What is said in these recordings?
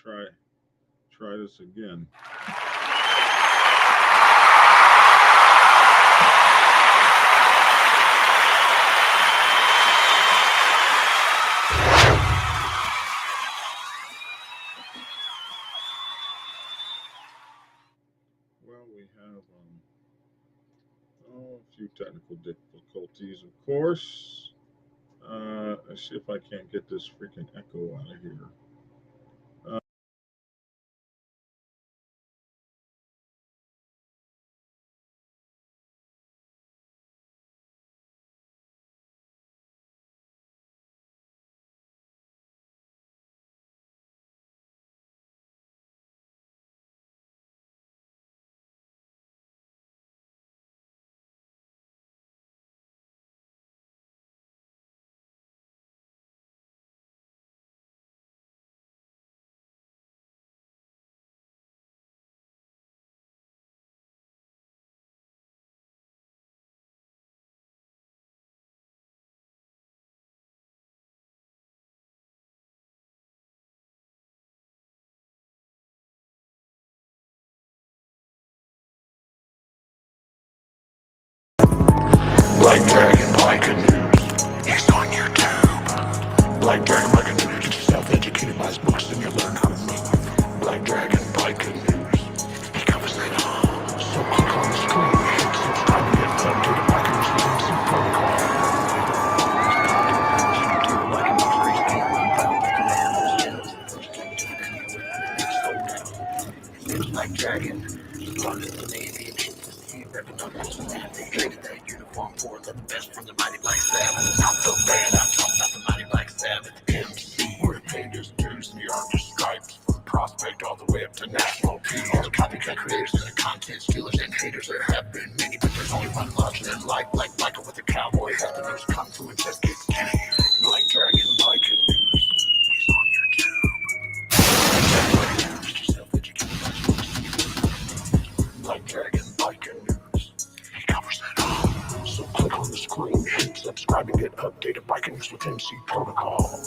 we'll try this again. Well, we have a few technical difficulties, of course. Let's see if I can't get this freaking echo out of here. Black Dragon Biker News. He's on YouTube. Black Dragon Biker News. Get yourself educated by his books and you'll learn how to move. Black Dragon Biker News. He covers it all. So click on the screen. Hit subscribe and get updated Biker News with instant protocol. Black Dragon. London, the Navy, he recognized that they traded that uniform for the best from the mighty Black Sabbath. Not the band, I'm talking about the mighty Black Sabbath. MC, we're paid his dues and the armed stripes from prospect all the way up to national P. All the copycat creators and the content stealers and haters, there have been many, but there's only one larger than life. Like Michael with the cowboy hat, the news come to and just gets kenny. Black Dragon Biker News. He's on YouTube. Just yourself educated by his books. Black Dragon Biker News. He covers it all. So click on the screen, hit subscribe and get updated Biker News with MC Protocol.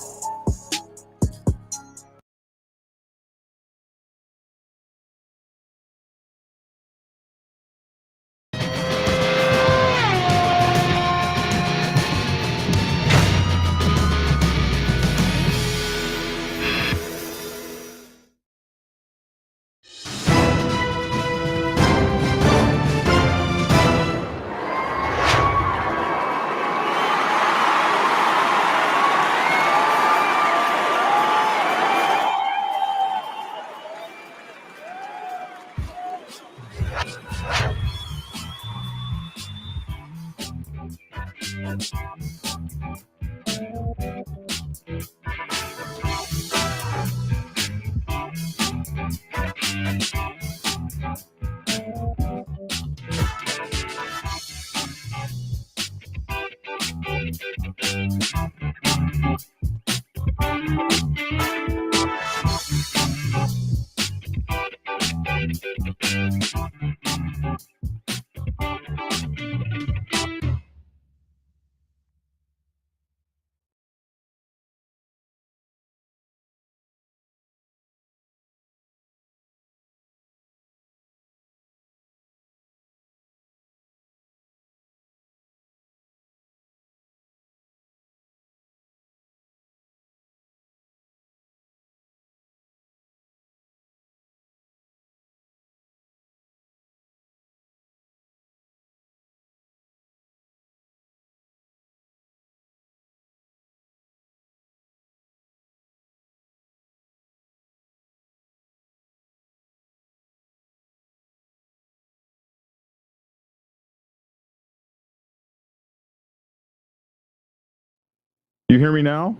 You hear me now?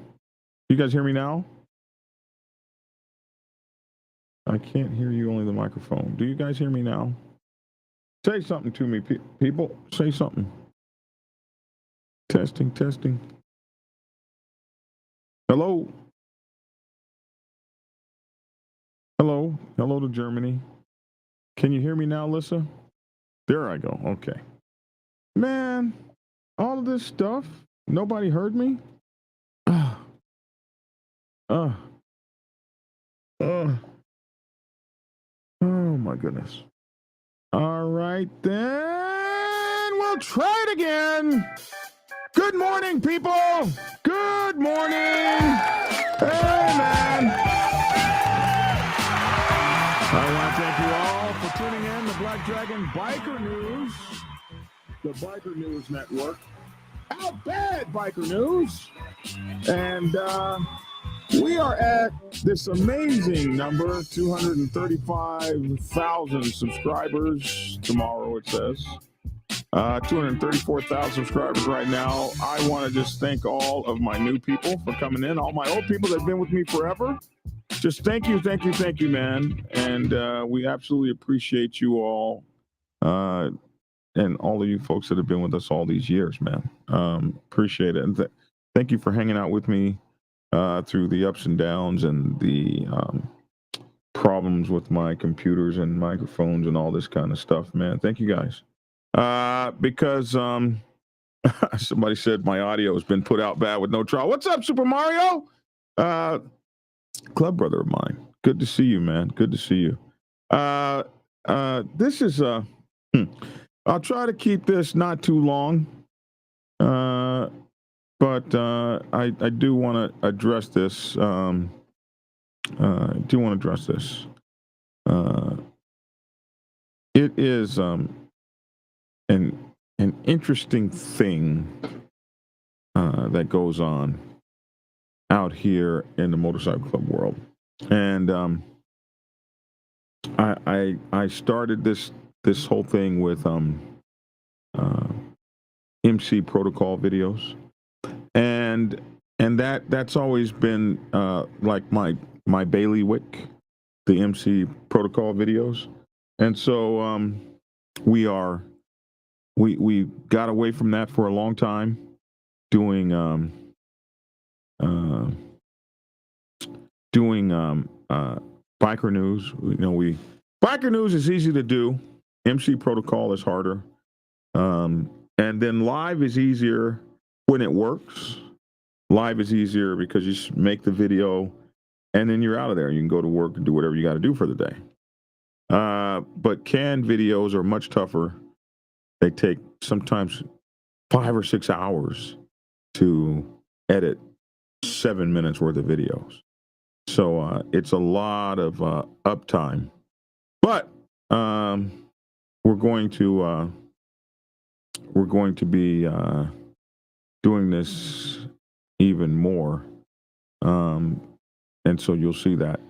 You guys hear me now? I can't hear you, only the microphone. Do you guys hear me now? Say something to me, people. Say something. Testing, testing. Hello? Hello? Hello to Germany. Can you hear me now, Lissa? There I go. Okay. Man, all of this stuff, nobody heard me? my goodness. All right, then we'll try it again. Good morning, people. Good morning. Hey, man. I want to thank you all for tuning in to Black Dragon Biker News, the Biker News Network. How bad Biker News? And we are at this amazing number, 235,000 subscribers. Tomorrow, it says. 234,000 subscribers right now. I want to just thank all of my new people for coming in, all my old people that have been with me forever. Just thank you, man. And we absolutely appreciate you all and all of you folks that have been with us all these years, man. Appreciate it. And thank you for hanging out with me through the ups and downs and the problems with my computers and microphones and all this kind of stuff, man. Thank you guys. Because somebody said my audio has been put out bad with no trial. What's up, Super Mario? Club brother of mine. Good to see you, man. Good to see you. This is I'll try to keep this not too long. But I do want to address this. I do want to address this. It is an interesting thing that goes on out here in the motorcycle club world, and I started this whole thing with MC protocol videos, and that's always been like my bailiwick, the MC protocol videos, and so we got away from that for a long time, doing biker news. You know, biker news is easy to do. MC protocol is harder. And then live is easier when it works. Live is easier because you just make the video and then you're out of there. You can go to work and do whatever you got to do for the day. But canned videos are much tougher. They take sometimes 5 or 6 hours to edit 7 minutes worth of videos. So it's a lot of uptime. But we're going to be doing this even more, and so you'll see that.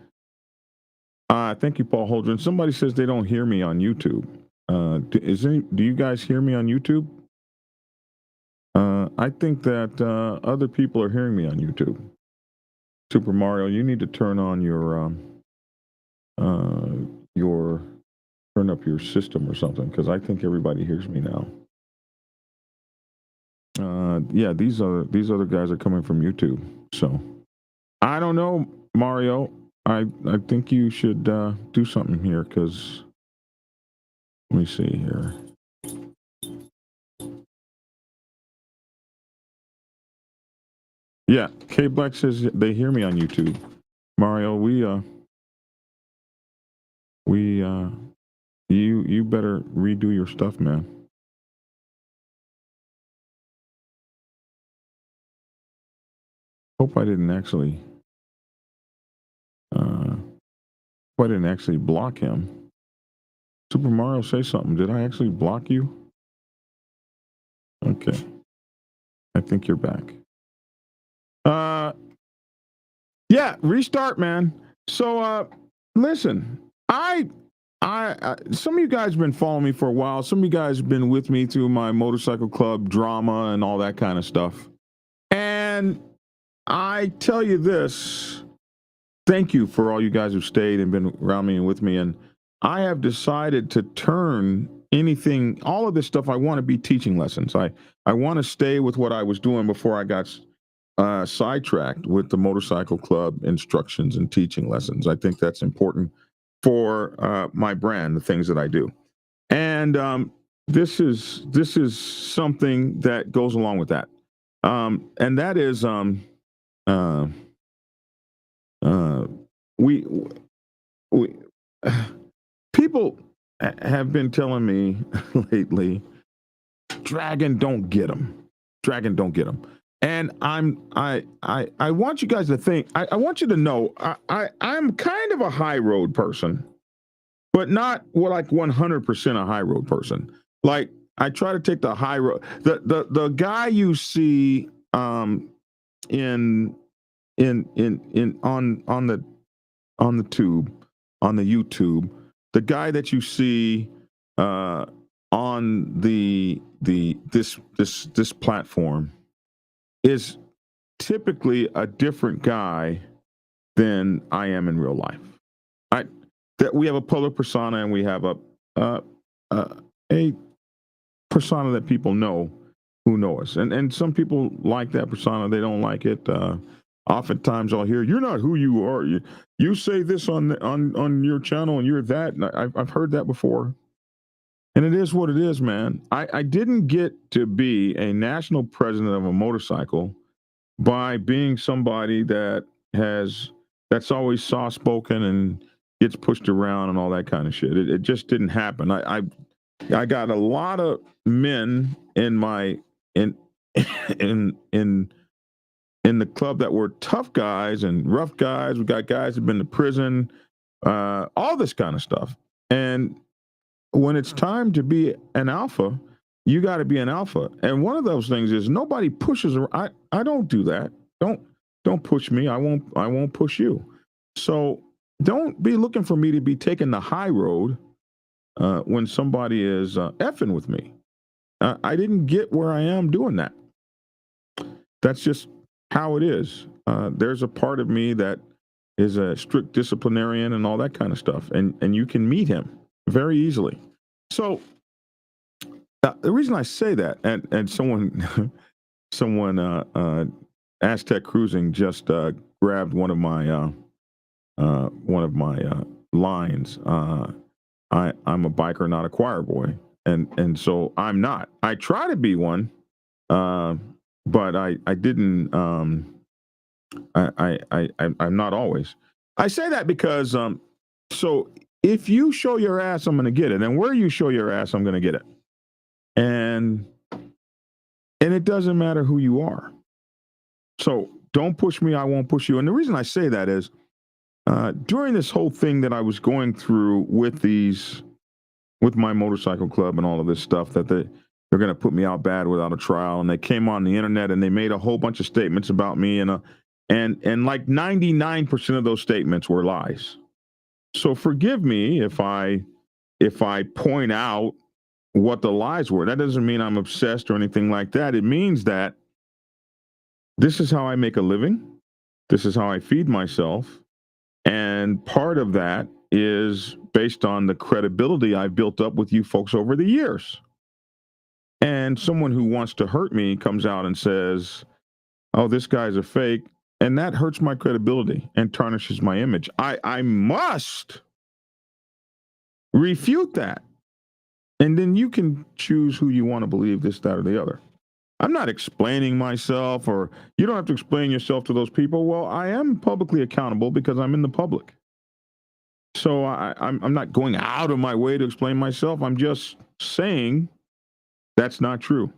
Thank you, Paul Holdren. Somebody says they don't hear me on YouTube. Do you guys hear me on YouTube? I think that other people are hearing me on YouTube. Super Mario, you need to turn on your turn up your system or something, because I think everybody hears me now. Yeah, these other guys are coming from YouTube. So I don't know, Mario. I think you should do something here, because let me see here. Yeah, K Black says they hear me on YouTube. Mario, you better redo your stuff, man. Hope I didn't actually block him. Super Mario, say something. Did I actually block you? Okay. I think you're back. Yeah, restart, man. So listen, I some of you guys have been following me for a while. Some of you guys have been with me through my motorcycle club drama and all that kind of stuff. And I tell you this, thank you for all you guys who've stayed and been around me and with me. And I have decided to turn all of this stuff, I want to be teaching lessons. I want to stay with what I was doing before I got sidetracked with the motorcycle club instructions and teaching lessons. I think that's important for my brand, the things that I do. And this is something that goes along with that. And that is people have been telling me lately, Dragon, don't get him. Dragon, don't get him. And I want you guys to think, I want you to know, I'm kind of a high road person, but not like 100% a high road person. Like, I try to take the high road. The guy you see in on the tube, on the YouTube, the guy that you see on this platform is typically a different guy than I am in real life. That we have a public persona and we have a persona that people know who know us, and some people like that persona, they don't like it. Oftentimes I'll hear, "You're not who you are. You say this on your channel and you're that." And I've heard that before, and it is what it is, man. I didn't get to be a national president of a motorcycle by being somebody that's always soft spoken and gets pushed around and all that kind of shit. It just didn't happen. I got a lot of men in my in the club that were tough guys and rough guys. We got guys who've been to prison, all this kind of stuff. And when it's time to be an alpha, you got to be an alpha. And one of those things is nobody pushes. I don't do that. Don't push me. I won't push you. So don't be looking for me to be taking the high road when somebody is effing with me. I didn't get where I am doing that. That's just how it is. There's a part of me that is a strict disciplinarian and all that kind of stuff, and you can meet him very easily. So the reason I say that, and someone Aztec Cruising just grabbed one of my lines. I'm a biker, not a choir boy, and so I'm not. I try to be one, but I didn't. I'm not always. I say that because so if you show your ass, I'm going to get it, and where you show your ass, I'm going to get it, and it doesn't matter who you are. So don't push me, I won't push you. And the reason I say that is during this whole thing that I was going through with my motorcycle club and all of this stuff, that they're going to put me out bad without a trial. And they came on the internet and they made a whole bunch of statements about me. And like 99% of those statements were lies. So forgive me if I point out what the lies were. That doesn't mean I'm obsessed or anything like that. It means that this is how I make a living. This is how I feed myself. And part of that is based on the credibility I've built up with you folks over the years. And someone who wants to hurt me comes out and says, "Oh, this guy's a fake." And that hurts my credibility and tarnishes my image. I must refute that. And then you can choose who you want to believe, this, that, or the other. I'm not explaining myself, or you don't have to explain yourself to those people. Well, I am publicly accountable because I'm in the public. So I'm not going out of my way to explain myself. I'm just saying that's not true.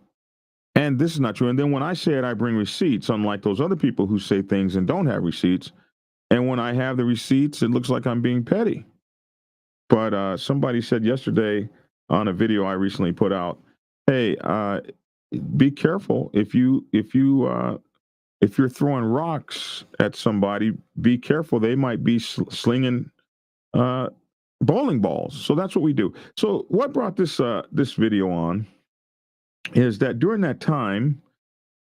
And this is not true. And then when I say it, I bring receipts, unlike those other people who say things and don't have receipts. And when I have the receipts, it looks like I'm being petty. But somebody said yesterday on a video I recently put out, "Hey, be careful if you're throwing rocks at somebody. Be careful; they might be slinging bowling balls." So that's what we do. So what brought this video on is that during that time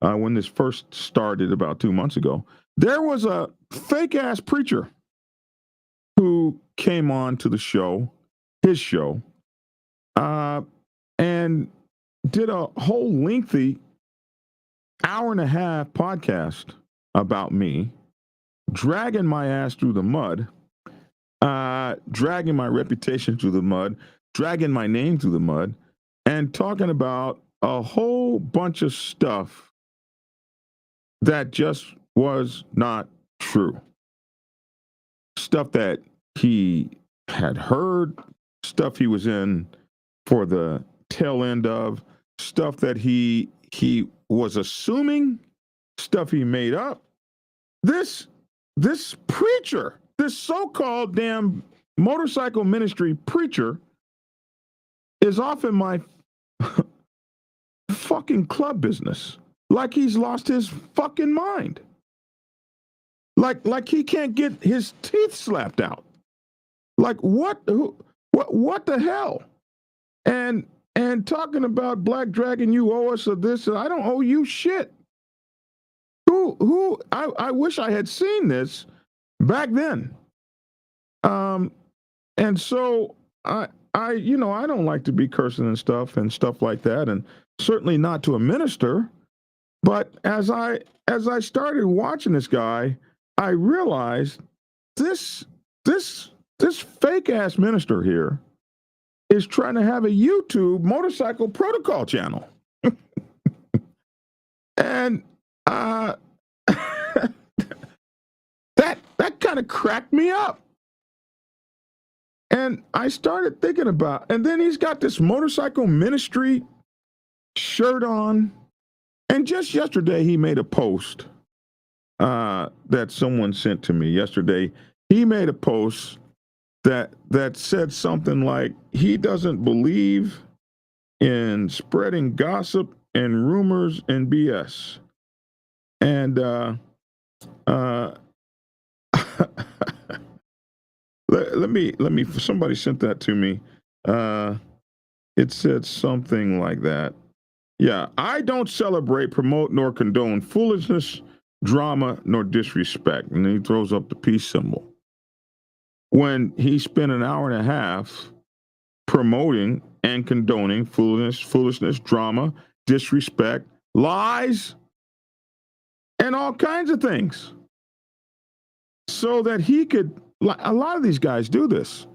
when this first started about 2 months ago, there was a fake ass preacher who came on to the show, his show, and did a whole lengthy hour-and-a-half podcast about me, dragging my ass through the mud, dragging my reputation through the mud, dragging my name through the mud, and talking about a whole bunch of stuff that just was not true. Stuff that he had heard, stuff he was in for the tail end of, stuff that he was assuming, stuff he made up. This preacher, this so-called damn motorcycle ministry preacher, is off in my fucking club business, like he's lost his fucking mind, like he can't get his teeth slapped out. Like what the hell? And talking about Black Dragon, you owe us of this, and I don't owe you shit. I wish I had seen this back then. And so I don't like to be cursing and stuff like that, and certainly not to a minister. But as I started watching this guy, I realized this fake ass minister here is trying to have a YouTube motorcycle protocol channel. And that kind of cracked me up. And I started thinking about, and then he's got this motorcycle ministry shirt on. And just yesterday, he made a post that someone sent to me yesterday. He made a post that said something like, he doesn't believe in spreading gossip and rumors and BS. And let me, somebody sent that to me. It said something like that. Yeah, I don't celebrate, promote, nor condone foolishness, drama, nor disrespect. And then he throws up the peace symbol. When he spent an hour and a half promoting and condoning foolishness, drama, disrespect, lies, and all kinds of things, so that he could, a lot of these guys do this.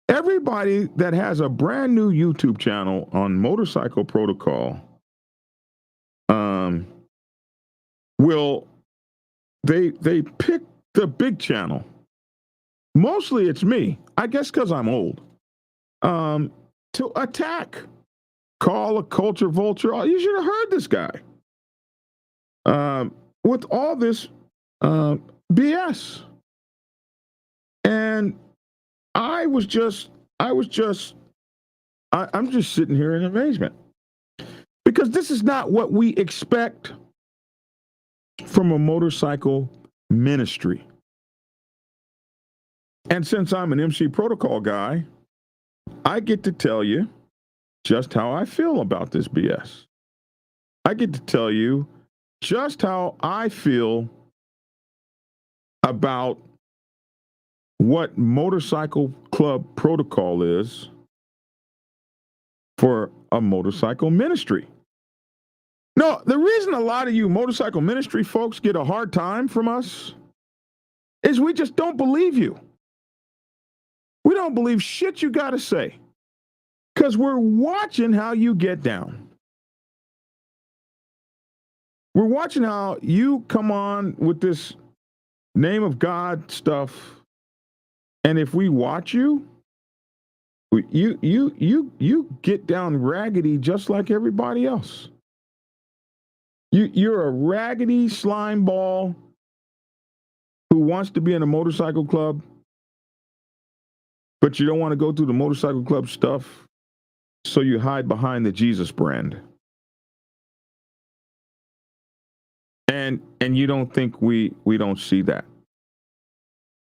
Everybody that has a brand new YouTube channel on Motorcycle Protocol they pick the big channel. Mostly it's me, I guess because I'm old, to attack, call a culture vulture. You should have heard this guy with all this BS. And I'm just sitting here in amazement, because this is not what we expect from a motorcycle ministry. And since I'm an MC protocol guy, I get to tell you just how I feel about this BS. I get to tell you just how I feel about what motorcycle club protocol is for a motorcycle ministry. No, the reason a lot of you motorcycle ministry folks get a hard time from us is we just don't believe you. We don't believe shit you got to say, because we're watching how you get down. We're watching how you come on with this name of God stuff. And if we watch you, you get down raggedy just like everybody else. You're a raggedy slime ball who wants to be in a motorcycle club, but you don't want to go through the motorcycle club stuff, so you hide behind the Jesus brand. And you don't think we don't see that.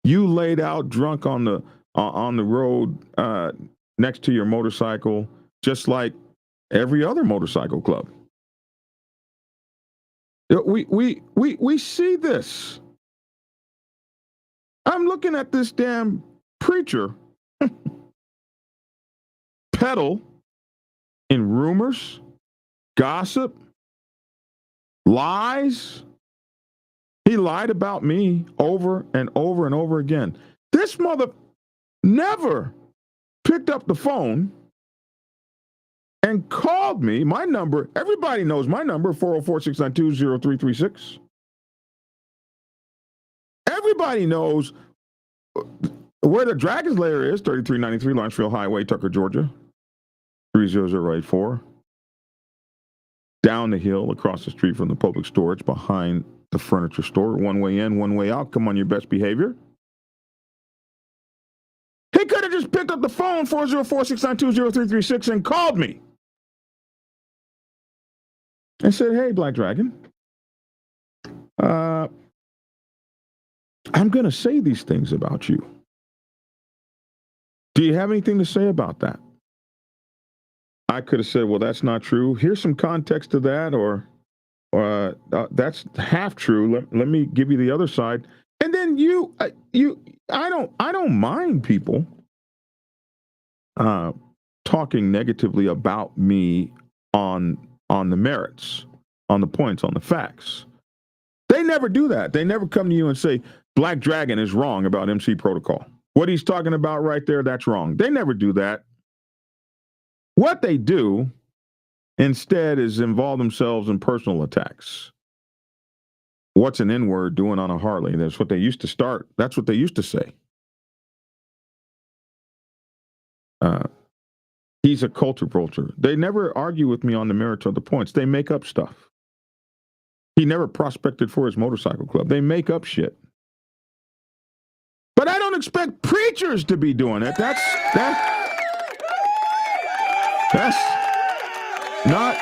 You laid out drunk on the road next to your motorcycle, just like every other motorcycle club. We see this. I'm looking at this damn preacher peddle in rumors, gossip, lies. He lied about me over and over and over again. This mother never picked up the phone and called me. My number, everybody knows my number, 404-692-0336. Everybody knows Where the Dragon's Lair is, 3393 Lawrenceville Highway, Tucker, Georgia, 30084. Down the hill, across the street from the public storage, behind the furniture store. One way in, one way out. Come on your best behavior. He could have just picked up the phone, 404-692-0336, and called me. And said, hey, Black Dragon, I'm going to say these things about you. Do you have anything to say about that? I could have said, well, that's not true. Here's some context to that, or that's half true. Let me give you the other side. And then I don't mind people talking negatively about me on the merits, on the points, on the facts. They never do that. They never come to you and say, Black Dragon is wrong about MC Protocol. What he's talking about right there, that's wrong. They never do that. What they do instead is involve themselves in personal attacks. What's an N-word doing on a Harley? That's what they used to start. That's what they used to say. He's a culture vulture. They never argue with me on the merits of the points. They make up stuff. He never prospected for his motorcycle club. They make up shit. But I don't expect preachers to be doing it. That's not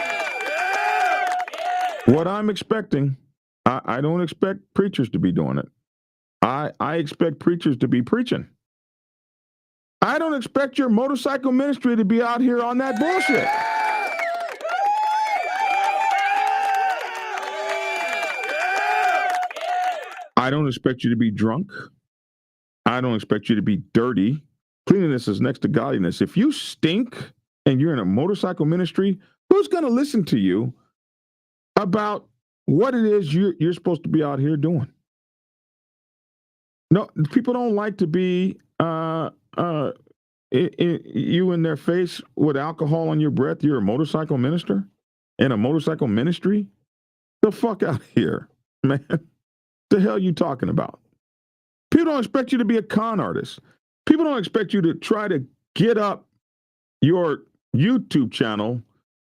what I'm expecting. I don't expect preachers to be doing it. I expect preachers to be preaching. I don't expect your motorcycle ministry to be out here on that bullshit. I don't expect you to be drunk. I don't expect you to be dirty. Cleanliness is next to godliness. If you stink and you're in a motorcycle ministry, who's going to listen to you about what it is you're supposed to be out here doing? No, people don't like to be you in their face with alcohol on your breath. You're a motorcycle minister in a motorcycle ministry? The fuck out of here, man. The hell you talking about? People don't expect you to be a con artist. People don't expect you to try to get up your YouTube channel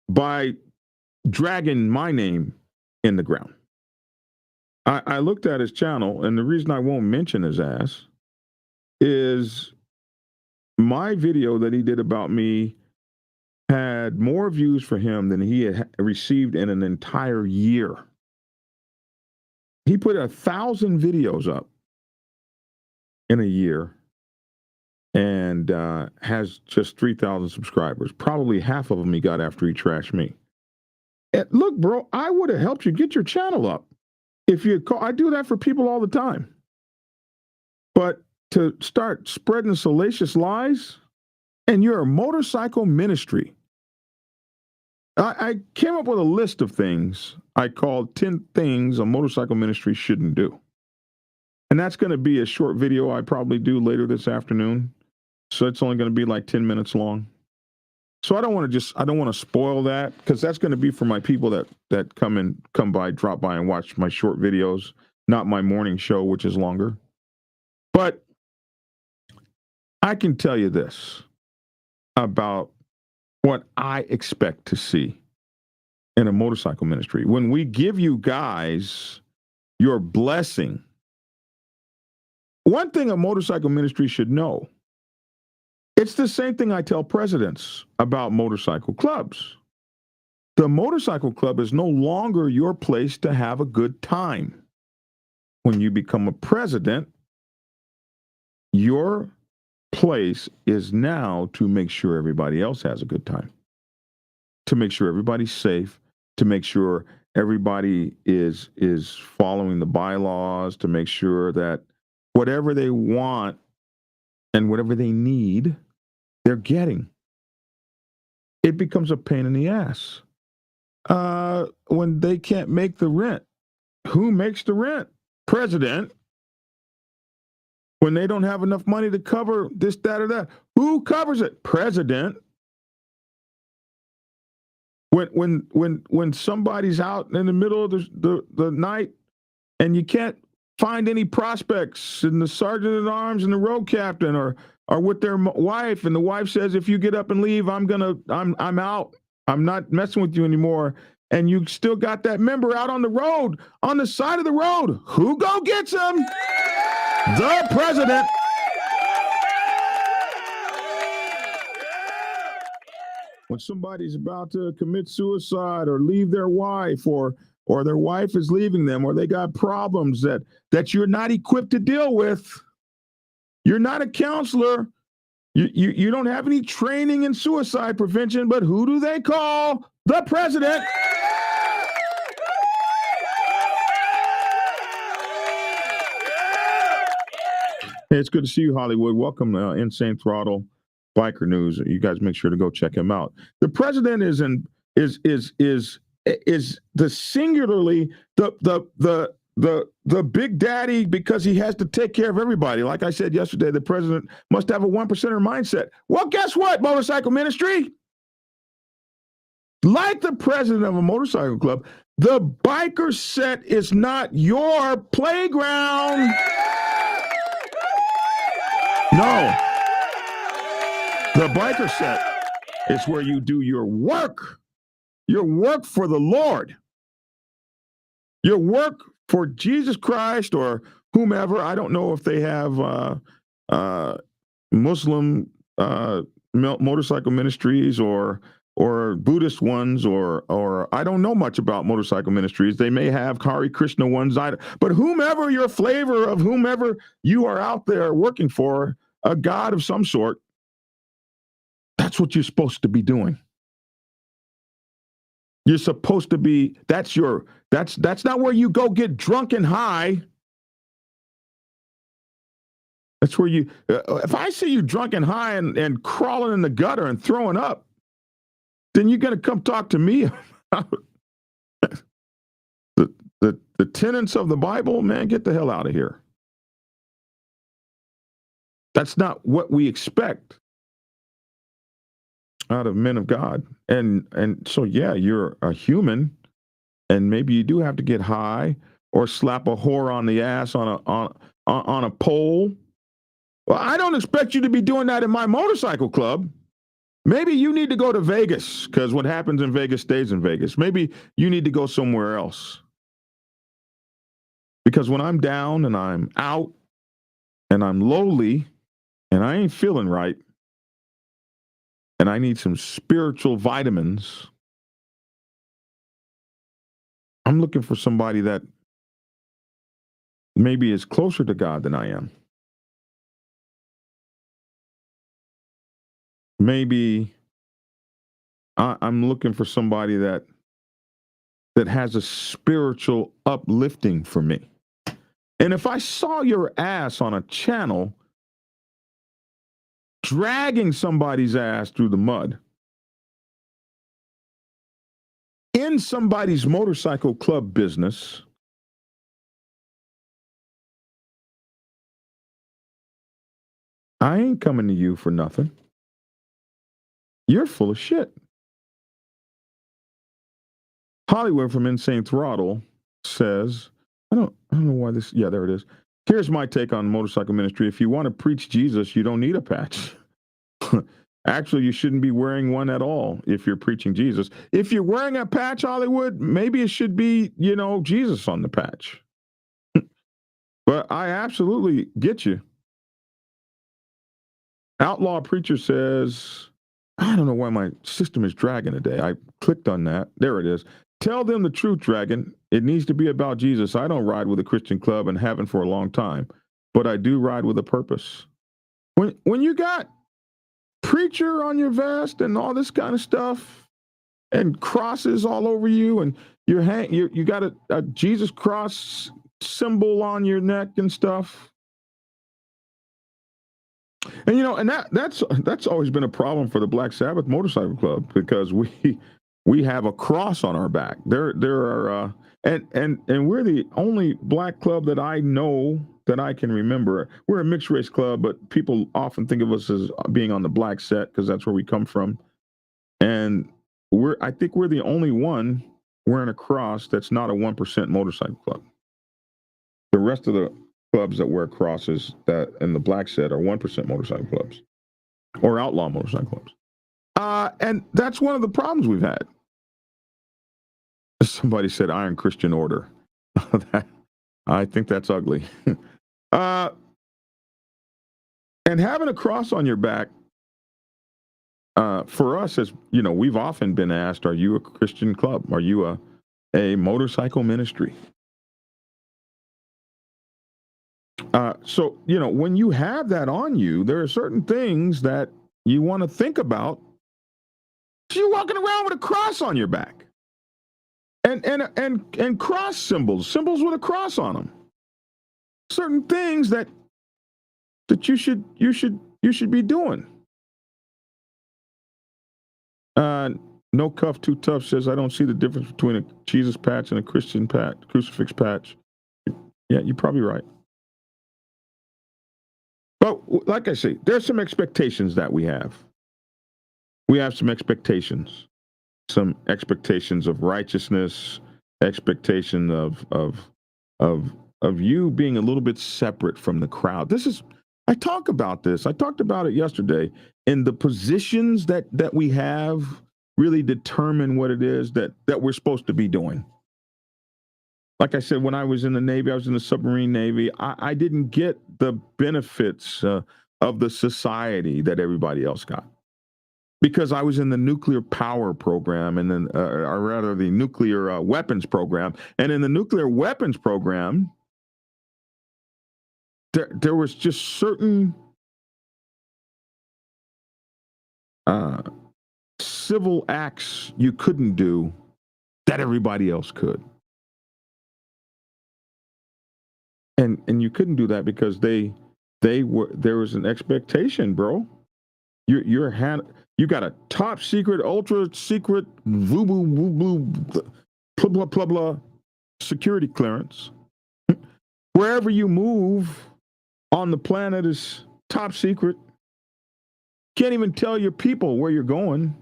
by dragging my name in the ground. I looked at his channel, and the reason I won't mention his ass is my video that he did about me had more views for him than he had received in an entire year. He put 1,000 videos up in a year and has just 3,000 subscribers. Probably half of them he got after he trashed me. And look, bro, I would have helped you get your channel up. If you call, I do that for people all the time. But to start spreading salacious lies, and you're a motorcycle ministry. I came up with a list of things I called 10 things a motorcycle ministry shouldn't do. And that's going to be a short video I probably do later this afternoon. So it's only going to be like 10 minutes long. So I don't want to spoil that, because that's going to be for my people that come by, drop by and watch my short videos, not my morning show, which is longer. But I can tell you this about what I expect to see in a motorcycle ministry. When we give you guys your blessing, one thing a motorcycle ministry should know, it's the same thing I tell presidents about motorcycle clubs. The motorcycle club is no longer your place to have a good time. When you become a president, your place is now to make sure everybody else has a good time, to make sure everybody's safe, to make sure everybody is following the bylaws, to make sure that whatever they want and whatever they need, they're getting. It becomes a pain in the ass when they can't make the rent. Who makes the rent? President. When they don't have enough money to cover this, that, or that, who covers it? President. When somebody's out in the middle of the night and you can't find any prospects in the sergeant at arms and the road captain or with their wife, and the wife says, if you get up and leave, I'm out. I'm not messing with you anymore. And you still got that member out on the road, on the side of the road. Who go gets him? The president. When somebody's about to commit suicide or leave their wife, or their wife is leaving them, or they got problems that you're not equipped to deal with. You're not a counselor. You don't have any training in suicide prevention, but who do they call? The president. Hey, it's good to see you, Hollywood. Welcome to Insane Throttle Biker News. You guys make sure to go check him out. The president is the singularly the big daddy, because he has to take care of everybody. Like I said yesterday, the president must have a 1%er mindset. Well, guess what, motorcycle ministry? Like the president of a motorcycle club, the biker set is not your playground. No. The biker set is where you do your work for the Lord, your work for Jesus Christ or whomever. I don't know if they have Muslim motorcycle ministries or Buddhist ones, or I don't know much about motorcycle ministries. They may have Hare Krishna ones, but whomever your flavor of whomever you are out there working for, a God of some sort, that's what you're supposed to be doing. You're supposed to be, that's not where you go get drunk and high. That's where you, if I see you drunk and high and crawling in the gutter and throwing up, then you're going to come talk to me about the tenets of the Bible. Man, get the hell out of here. That's not what we expect out of men of God. And so, yeah, you're a human, and maybe you do have to get high or slap a whore on the ass on a pole. Well, I don't expect you to be doing that in my motorcycle club. Maybe you need to go to Vegas, because what happens in Vegas stays in Vegas. Maybe you need to go somewhere else. Because when I'm down and I'm out and I'm lowly and I ain't feeling right and I need some spiritual vitamins, I'm looking for somebody that maybe is closer to God than I am. Maybe I'm looking for somebody that has a spiritual uplifting for me. And if I saw your ass on a channel dragging somebody's ass through the mud in somebody's motorcycle club business, I ain't coming to you for nothing. You're full of shit. Hollywood from Insane Throttle says, I don't know why this, yeah, there it is. Here's my take on motorcycle ministry. If you want to preach Jesus, you don't need a patch. Actually, you shouldn't be wearing one at all if you're preaching Jesus. If you're wearing a patch, Hollywood, maybe it should be, Jesus on the patch. But I absolutely get you. Outlaw Preacher says, I don't know why my system is dragging today. I clicked on that. There it is. Tell them the truth, Dragon. It needs to be about Jesus. I don't ride with a Christian club and haven't for a long time, but I do ride with a purpose. When you got preacher on your vest and all this kind of stuff and crosses all over you, and you got a Jesus cross symbol on your neck and stuff. And and that's always been a problem for the Black Sabbath Motorcycle Club, because we have a cross on our back. There are and we're the only black club that I know that I can remember. We're a mixed race club, but people often think of us as being on the black set because that's where we come from. And I think we're the only one wearing a cross that's not a 1% motorcycle club. The rest of the clubs that wear crosses that in the black set are 1% motorcycle clubs or outlaw motorcycle clubs. And that's one of the problems we've had. Somebody said Iron Christian Order. I think that's ugly. And having a cross on your back, for us, as you know, we've often been asked, are you a Christian club? Are you a motorcycle ministry? So, you know, when you have that on you, there are certain things that you want to think about. You're walking around with a cross on your back. And cross symbols with a cross on them. Certain things that you should be doing. No Cuff Too Tough says, I don't see the difference between a Jesus patch and a Christian patch, crucifix patch. Yeah, you're probably right. But like I say, there's some expectations that we have. We have some expectations of righteousness, expectation of you being a little bit separate from the crowd. I talked about it yesterday, and the positions that we have really determine what it is that we're supposed to be doing. Like I said, when I was in the Navy, I was in the submarine Navy, I didn't get the benefits of the society that everybody else got. Because I was in the nuclear power program, and then, or rather, the nuclear weapons program. And in the nuclear weapons program, there was just certain civil acts you couldn't do that everybody else could. And you couldn't do that because there was an expectation, bro. You got a top secret, ultra secret, blah, blah, blah, blah, security clearance. Wherever you move on the planet is top secret. Can't even tell your people where you're going.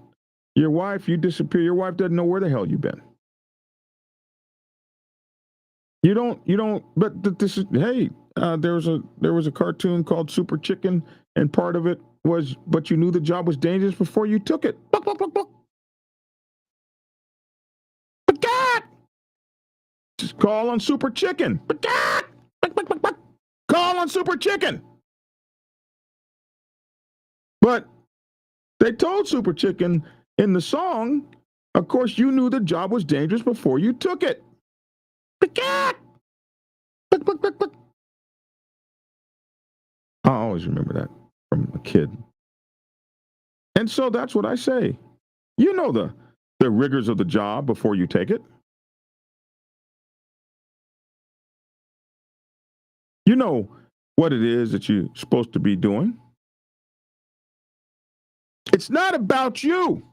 Your wife, you disappear. Your wife doesn't know where the hell you've been. You don't, but this is, hey, there was a cartoon called Super Chicken, and part of it was, but you knew the job was dangerous before you took it. Buck, buck, buck, buck. But God! Just call on Super Chicken. But God! Buck, buck, buck, buck. Call on Super Chicken. But they told Super Chicken in the song, of course, you knew the job was dangerous before you took it. But God! Buck, buck, buck, buck. I always remember that from a kid. And so that's what I say. You know the rigors of the job before you take it. You know what it is that you're supposed to be doing. It's not about you.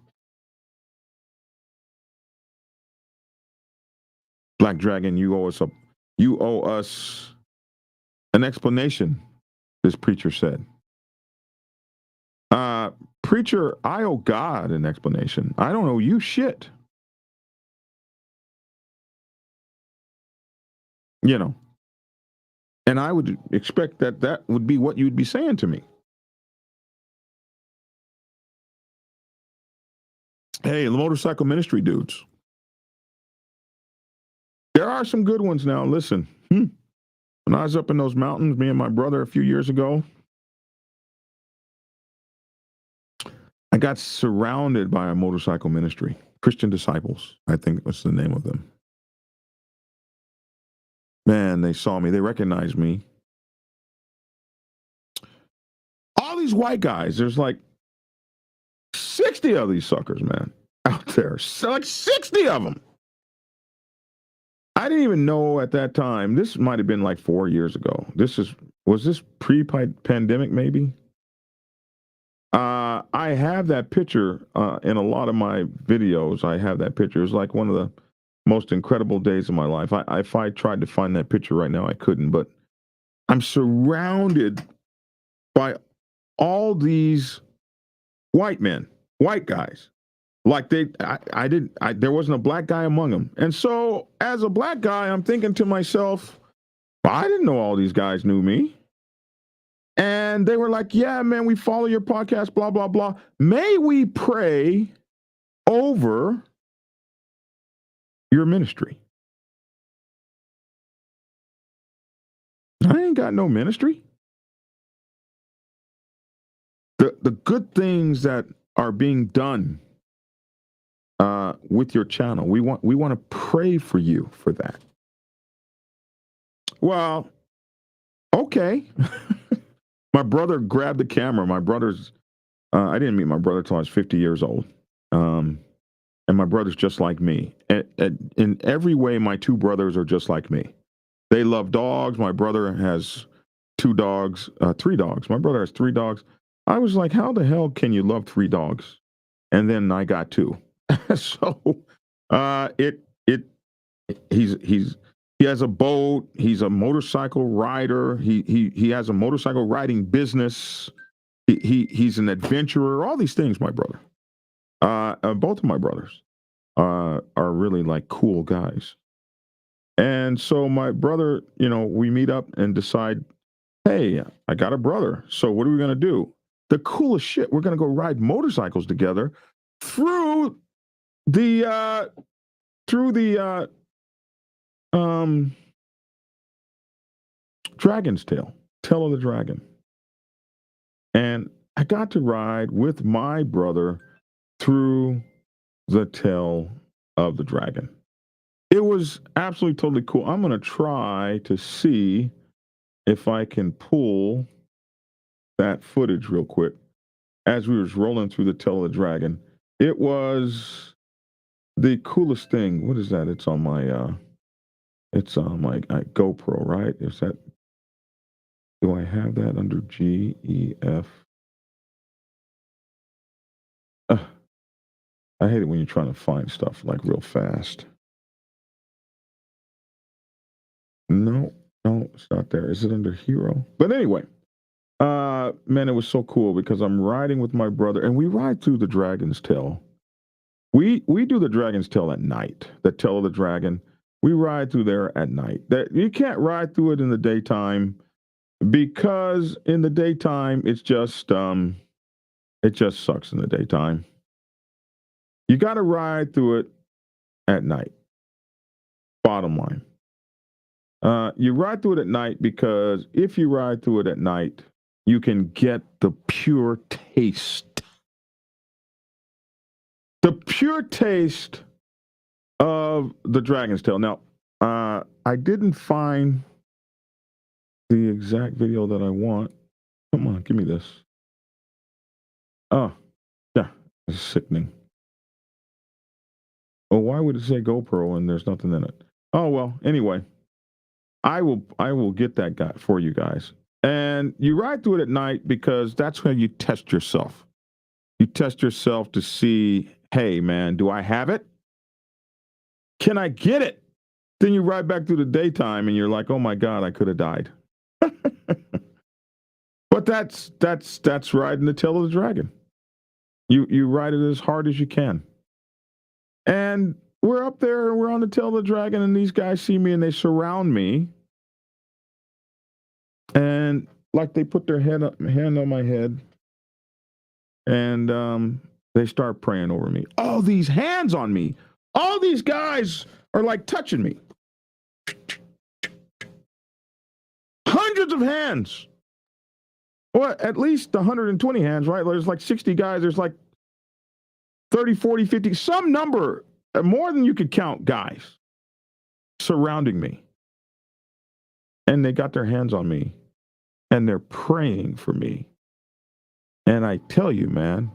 Black Dragon, you owe us an explanation, this preacher said. Preacher, I owe God an explanation. I don't owe you shit. You know. And I would expect that would be what you'd be saying to me. Hey, the motorcycle ministry dudes. There are some good ones now. Listen, when I was up in those mountains, me and my brother a few years ago, I got surrounded by a motorcycle ministry, Christian Disciples, I think was the name of them. Man, they saw me. They recognized me. All these white guys, there's like 60 of these suckers, man, out there. So like 60 of them. I didn't even know at that time. This might have been like 4 years ago. Was this pre-pandemic maybe? I have that picture in a lot of my videos. I have that picture. It's like one of the most incredible days of my life. If I tried to find that picture right now, I couldn't. But I'm surrounded by all these white men, white guys. Like there wasn't a black guy among them. And so as a black guy, I'm thinking to myself, I didn't know all these guys knew me. And they were like, yeah, man, we follow your podcast, blah, blah, blah. May we pray over your ministry? I ain't got no ministry. The good things that are being done with your channel, we want to pray for you for that. Well, okay. My brother grabbed the camera. My brother's, I didn't meet my brother till I was 50 years old. And my brother's just like me. In every way, my two brothers are just like me. They love dogs. My brother has three dogs. My brother has 3 dogs. I was like, how the hell can you love 3 dogs? And then I got 2. So he has a boat. He's a motorcycle rider. He has a motorcycle riding business. He's an adventurer. All these things, my brother. Both of my brothers are really like cool guys. And so my brother, we meet up and decide, hey, I got a brother. So what are we going to do? The coolest shit. We're going to go ride motorcycles together through the Dragon's Tail of the Dragon. And I got to ride with my brother through the tail of the dragon. It was absolutely totally cool. I'm going to try to see if I can pull that footage real quick as we was rolling through the tail of the dragon. It was the coolest thing. What is that? It's on my GoPro, right? Is that, do I have that under GEF? I hate it when you're trying to find stuff like real fast. No, it's not there. Is it under hero? But anyway, man, it was so cool because I'm riding with my brother and we ride through the Dragon's Tail. We do the Dragon's Tail at night, the tail of the dragon. We ride through there at night. That you can't ride through it in the daytime because in the daytime it just sucks in the daytime. You got to ride through it at night. Bottom line. You ride through it at night because if you ride through it at night, you can get the pure taste. The pure taste of the Dragon's Tail. Now, I didn't find the exact video that I want. Come on, give me this. Oh, yeah, it's sickening. Well, why would it say GoPro and there's nothing in it? Oh, well, anyway, I will get that guy for you guys. And you ride through it at night because that's when you test yourself. You test yourself to see, hey, man, do I have it? Can I get it? Then you ride back through the daytime and you're like, oh my God, I could have died. But that's riding the tail of the dragon. You ride it as hard as you can. And we're up there and we're on the tail of the dragon and these guys see me and they surround me. And like they put their hand on my head and they start praying over me. All these hands on me. All these guys are like touching me. Hundreds of hands. Well, at least 120 hands, right? There's like 60 guys. There's like 30, 40, 50, some number, more than you could count guys surrounding me. And they got their hands on me and they're praying for me. And I tell you, man,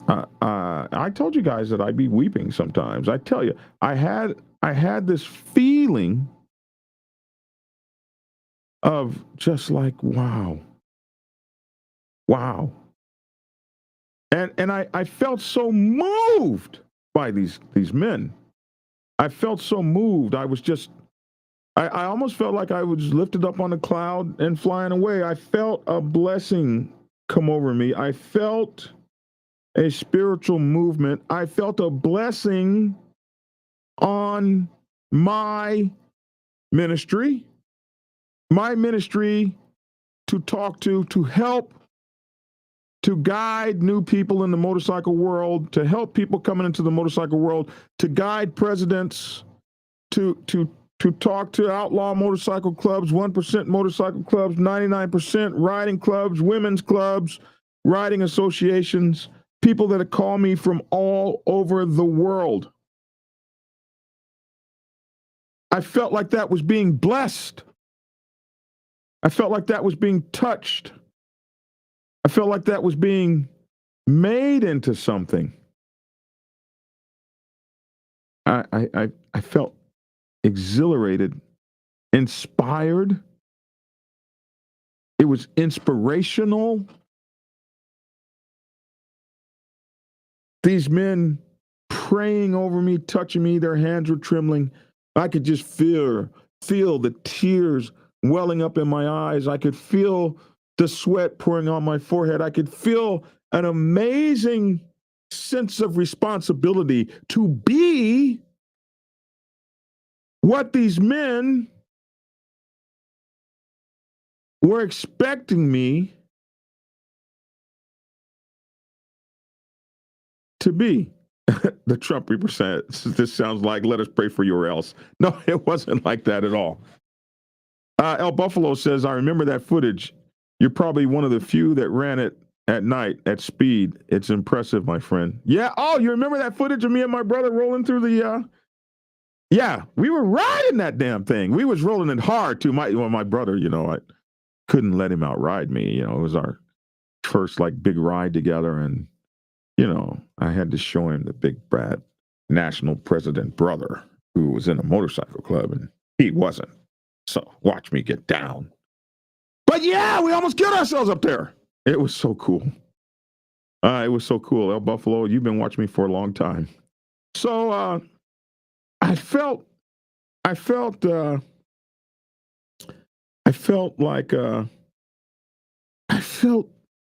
I told you guys that I'd be weeping sometimes. I tell you, I had this feeling of just like, wow. And I felt so moved by these men. I felt so moved. I was just, I almost felt like I was lifted up on a cloud and flying away. I felt a blessing come over me. I felt a spiritual movement. I felt a blessing on my ministry. my ministry to talk to help, to guide new people in the motorcycle world, to help people coming into the motorcycle world, to guide presidents, to talk to outlaw motorcycle clubs, 1% motorcycle clubs, 99% riding clubs, women's clubs, riding associations, people that call me from all over the world. I felt like that was being blessed. I felt like that was being touched. I felt like that was being made into something. I felt exhilarated, inspired. It was inspirational. These men praying over me, touching me, their hands were trembling. I could just feel the tears welling up in my eyes. I could feel the sweat pouring on my forehead. I could feel an amazing sense of responsibility to be what these men were expecting me to be. The Trump represents, this sounds like, let us pray for you or else. No, it wasn't like that at all. El Buffalo says, I remember that footage. You're probably one of the few that ran it at night at speed. It's impressive, my friend. Yeah. Oh, you remember that footage of me and my brother rolling through the, yeah, we were riding that damn thing. We was rolling it hard too. My brother, I couldn't let him outride me. It was our first big ride together. And, I had to show him the big bad national president brother who was in a motorcycle club and he wasn't. So watch me get down. But yeah, we almost killed ourselves up there. It was so cool. It was so cool. El Buffalo, you've been watching me for a long time. So I felt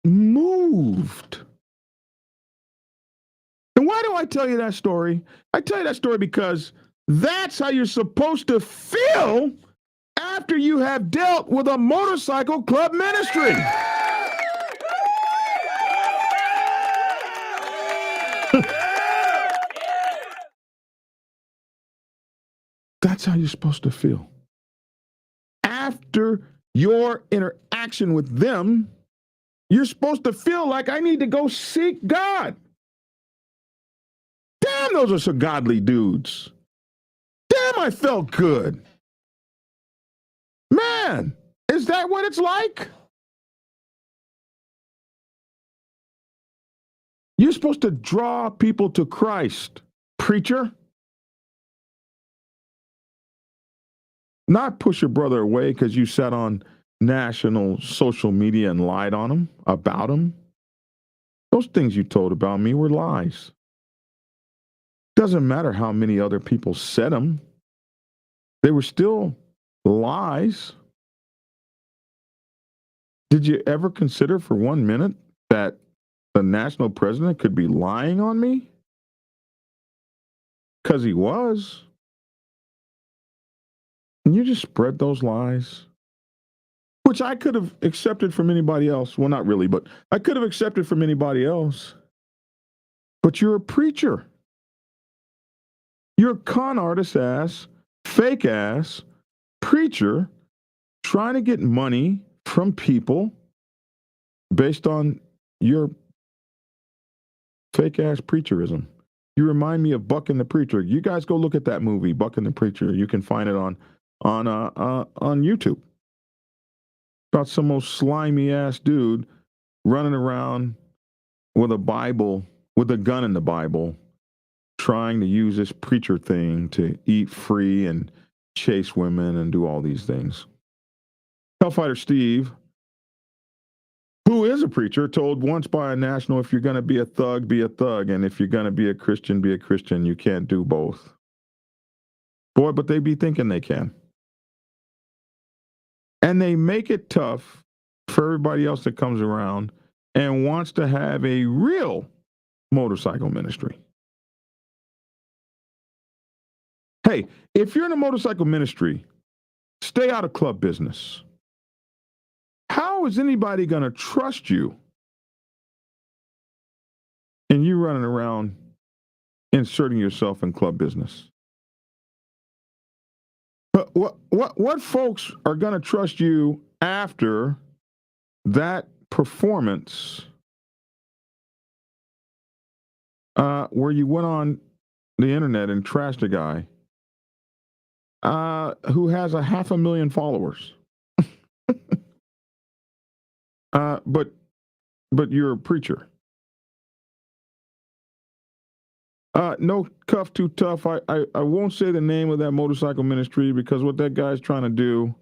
moved. And why do I tell you that story? I tell you that story because that's how you're supposed to feel after you have dealt with a motorcycle club ministry. That's how you're supposed to feel. After your interaction with them, you're supposed to feel like I need to go seek God. Damn, those are some godly dudes. Damn, I felt good. Man, is that what it's like? You're supposed to draw people to Christ, preacher. Not push your brother away because you sat on national social media and lied on him, about him. Those things you told about me were lies. Doesn't matter how many other people said them. They were still lies. Did you ever consider for 1 minute that the national president could be lying on me? Because he was. And you just spread those lies, which I could have accepted from anybody else. Well, not really, but I could have accepted from anybody else. But you're a preacher. You're a con artist ass, fake ass preacher trying to get money from people based on your fake ass preacherism. You remind me of Buck and the Preacher. You guys go look at that movie, Buck and the Preacher. You can find it on YouTube. About some most slimy ass dude running around with a Bible, with a gun in the Bible, trying to use this preacher thing to eat free and chase women and do all these things. Hellfighter Steve, who is a preacher, told once by a national, if you're going to be a thug, be a thug. And if you're going to be a Christian, be a Christian. You can't do both. Boy, but they be thinking they can. And they make it tough for everybody else that comes around and wants to have a real motorcycle ministry. Hey, if you're in a motorcycle ministry, stay out of club business. how is anybody going to trust you and you running around inserting yourself in club business? But what folks are going to trust you after that performance where you went on the internet and trashed a guy who has 500,000 followers? But you're a preacher. No cuff too tough. I won't say the name of that motorcycle ministry because what that guy's trying to do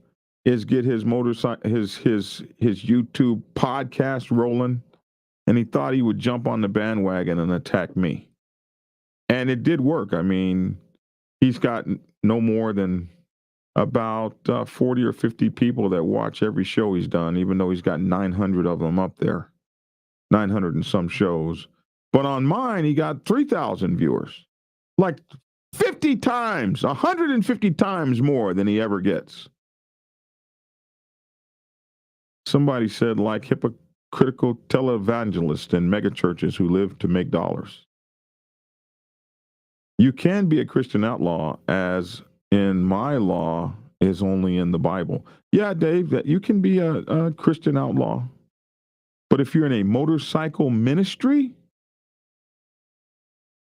is get his motorcycle his YouTube podcast rolling, and he thought he would jump on the bandwagon and attack me. And it did work. I mean, he's got no more than about 40 or 50 people that watch every show he's done, even though he's got 900 of them up there, 900 and some shows. But on mine, he got 3,000 viewers, like 50 times, 150 times more than he ever gets. Somebody said, like hypocritical televangelists in megachurches who live to make dollars. You can be a Christian outlaw, as in my law is only in the Bible. Yeah, Dave, that you can be a Christian outlaw. But if you're in a motorcycle ministry,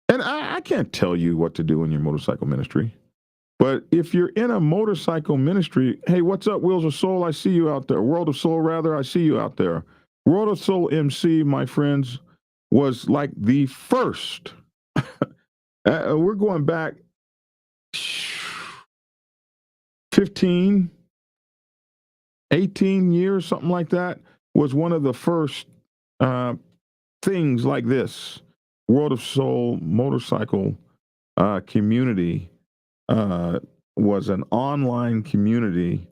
and I can't tell you what to do in your motorcycle ministry, but if you're in a motorcycle ministry, hey, what's up, Wheels of Soul? I see you out there. World of Soul, rather, I see you out there. World of Soul MC, my friends, was like the first. We're going back 15, 18 years, something like that, was one of the first things like this. World of Soul motorcycle community was an online community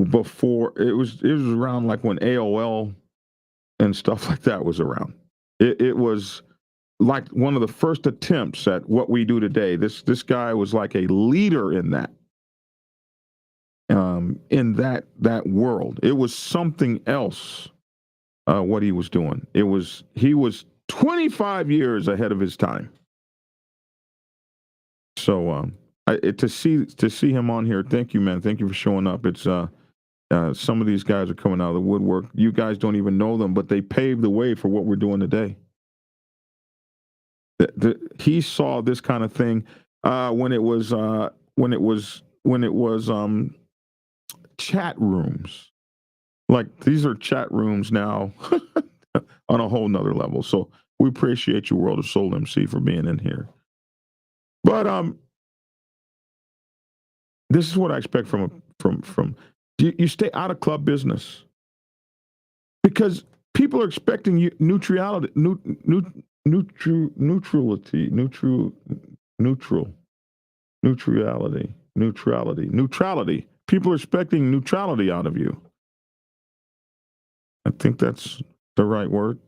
before it was around, like when AOL and stuff like that was around. It was like one of the first attempts at what we do today. This guy was like a leader in that world. It was something else what he was doing. He was 25 years ahead of his time. So to see him on here, thank you, man. Thank you for showing up. It's some of these guys are coming out of the woodwork. You guys don't even know them, but they paved the way for what we're doing today. He saw this kind of thing when it was chat rooms. Like, these are chat rooms now on a whole nother level. So we appreciate you, World of Soul MC, for being in here. But this is what I expect from you. Stay out of club business because people are expecting you neutrality. People are expecting neutrality out of you. I think that's the right word.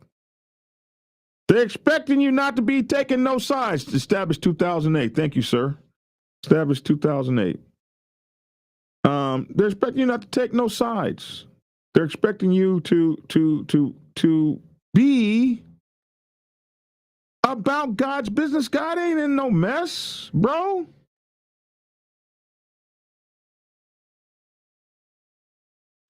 They're expecting you not to be taking no sides. Established 2008. Thank you, sir. Established 2008. They're expecting you not to take no sides. They're expecting you to be about God's business. God ain't in no mess, bro.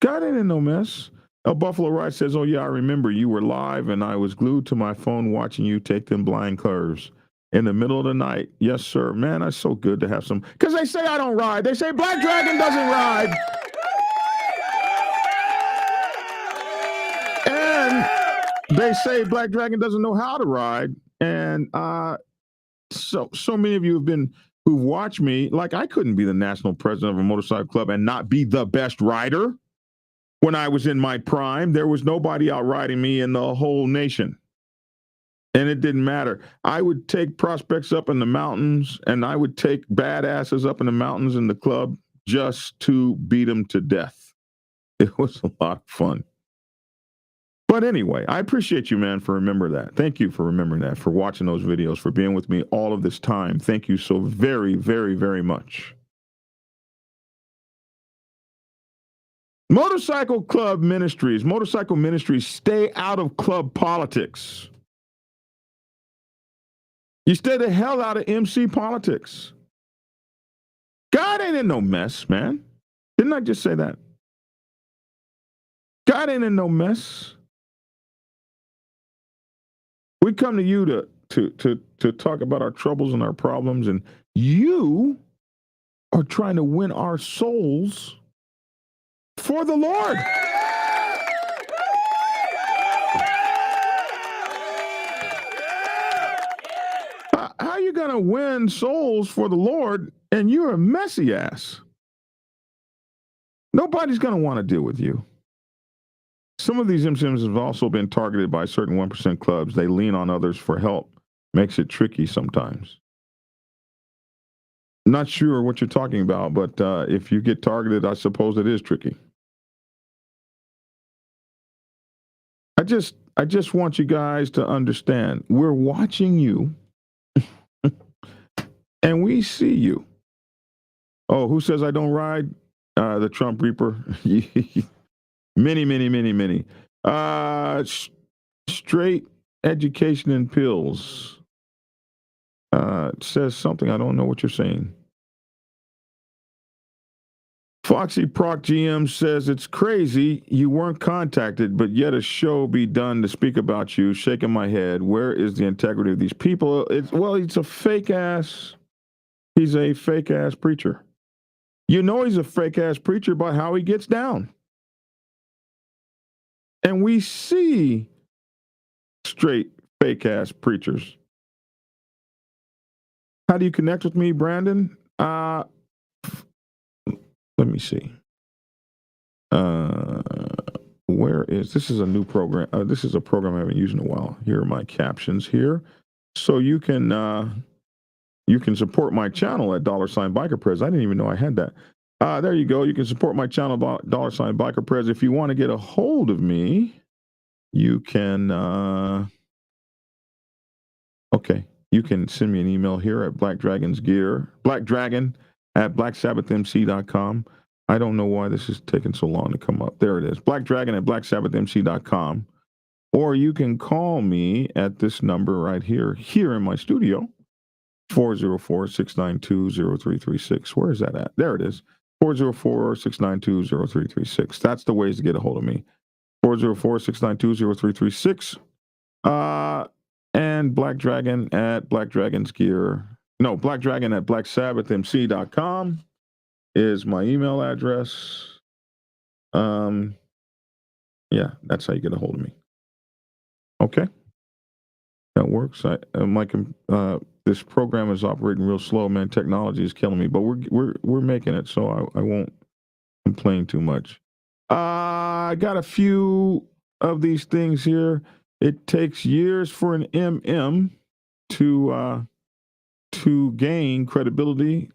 God ain't in no mess. El Buffalo Rice says, oh, yeah, I remember you were live and I was glued to my phone watching you take them blind curves in the middle of the night. Yes, sir. Man, that's so good to have some. Because they say I don't ride. They say Black Dragon doesn't ride. And they say Black Dragon doesn't know how to ride. And so many of you who've watched me, like, I couldn't be the national president of a motorcycle club and not be the best rider. When I was in my prime, there was nobody out riding me in the whole nation. And it didn't matter. I would take prospects up in the mountains, and I would take badasses up in the mountains in the club just to beat them to death. It was a lot of fun. But anyway, I appreciate you, man, for remembering that. Thank you for remembering that, for watching those videos, for being with me all of this time. Thank you so very, very, very much. Motorcycle club ministries, motorcycle ministries, stay out of club politics. You stay the hell out of MC politics. God ain't in no mess, man. Didn't I just say that? God ain't in no mess. We come to you to talk about our troubles and our problems, and you are trying to win our souls for the Lord. How are you going to win souls for the Lord and you're a messy ass? Nobody's going to want to deal with you. Some of these MCMs have also been targeted by certain 1% clubs. They lean on others for help. Makes it tricky sometimes. Not sure what you're talking about, but if you get targeted, I suppose it is tricky. I just want you guys to understand, we're watching you and we see you. Oh, who says I don't ride? The Trump Reaper. Many. Straight education and pills. Says something. I don't know what you're saying. Foxy Proc GM says it's crazy you weren't contacted, but yet a show be done to speak about you. Shaking my head. Where is the integrity of these people? He's a fake ass. He's a fake ass preacher. You know he's a fake ass preacher by how he gets down. And we see straight fake ass preachers. How do you connect with me, Brandon? Let me see. Where is this? Is a new program. This is a program I haven't used in a while. Here are my captions here. So you can support my channel at $BikerPrez. I didn't even know I had that. There you go. You can support my channel about $BikerPrez. If you want to get a hold of me, you can you can send me an email here at blackdragon at blacksabbathmc.com. I don't know why this is taking so long to come up. There it is. Blackdragon at blacksabbathmc.com. Or you can call me at this number right here in my studio, 404-692-0336. Where is that at? There it is. 404-692-0336. That's the ways to get a hold of me. 404-692-0336. And Black Dragon at Blackdragon at blacksabbathmc.com is my email address. Yeah, that's how you get a hold of me. Okay. That works. This program is operating real slow, man. Technology is killing me, but we're making it, so I won't complain too much. I got a few of these things here. It takes years for an MM to gain credibility.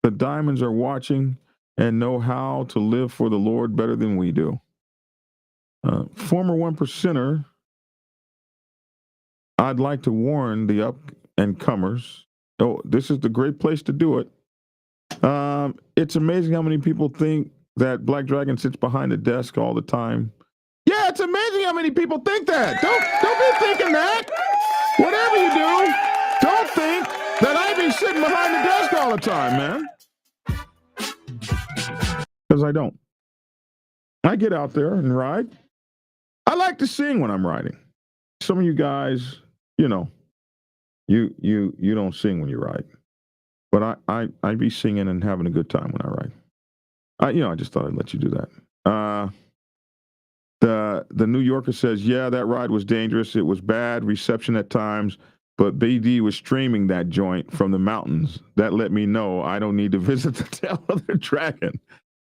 The diamonds are watching and know how to live for the Lord better than we do. Former 1%er, I'd like to warn the up and comers. Oh, this is the great place to do it. It's amazing how many people think that Black Dragon sits behind the desk all the time. Yeah, it's amazing how many people think that. Don't be thinking that. Whatever you do, don't think that I be sitting behind the desk all the time, man. Because I don't. I get out there and ride. I like to sing when I'm riding. Some of you guys, you don't sing when you ride. But I be singing and having a good time when I ride. I just thought I'd let you do that. The New Yorker says, yeah, that ride was dangerous. It was bad reception at times, but BD was streaming that joint from the mountains. That let me know I don't need to visit the tail of the dragon.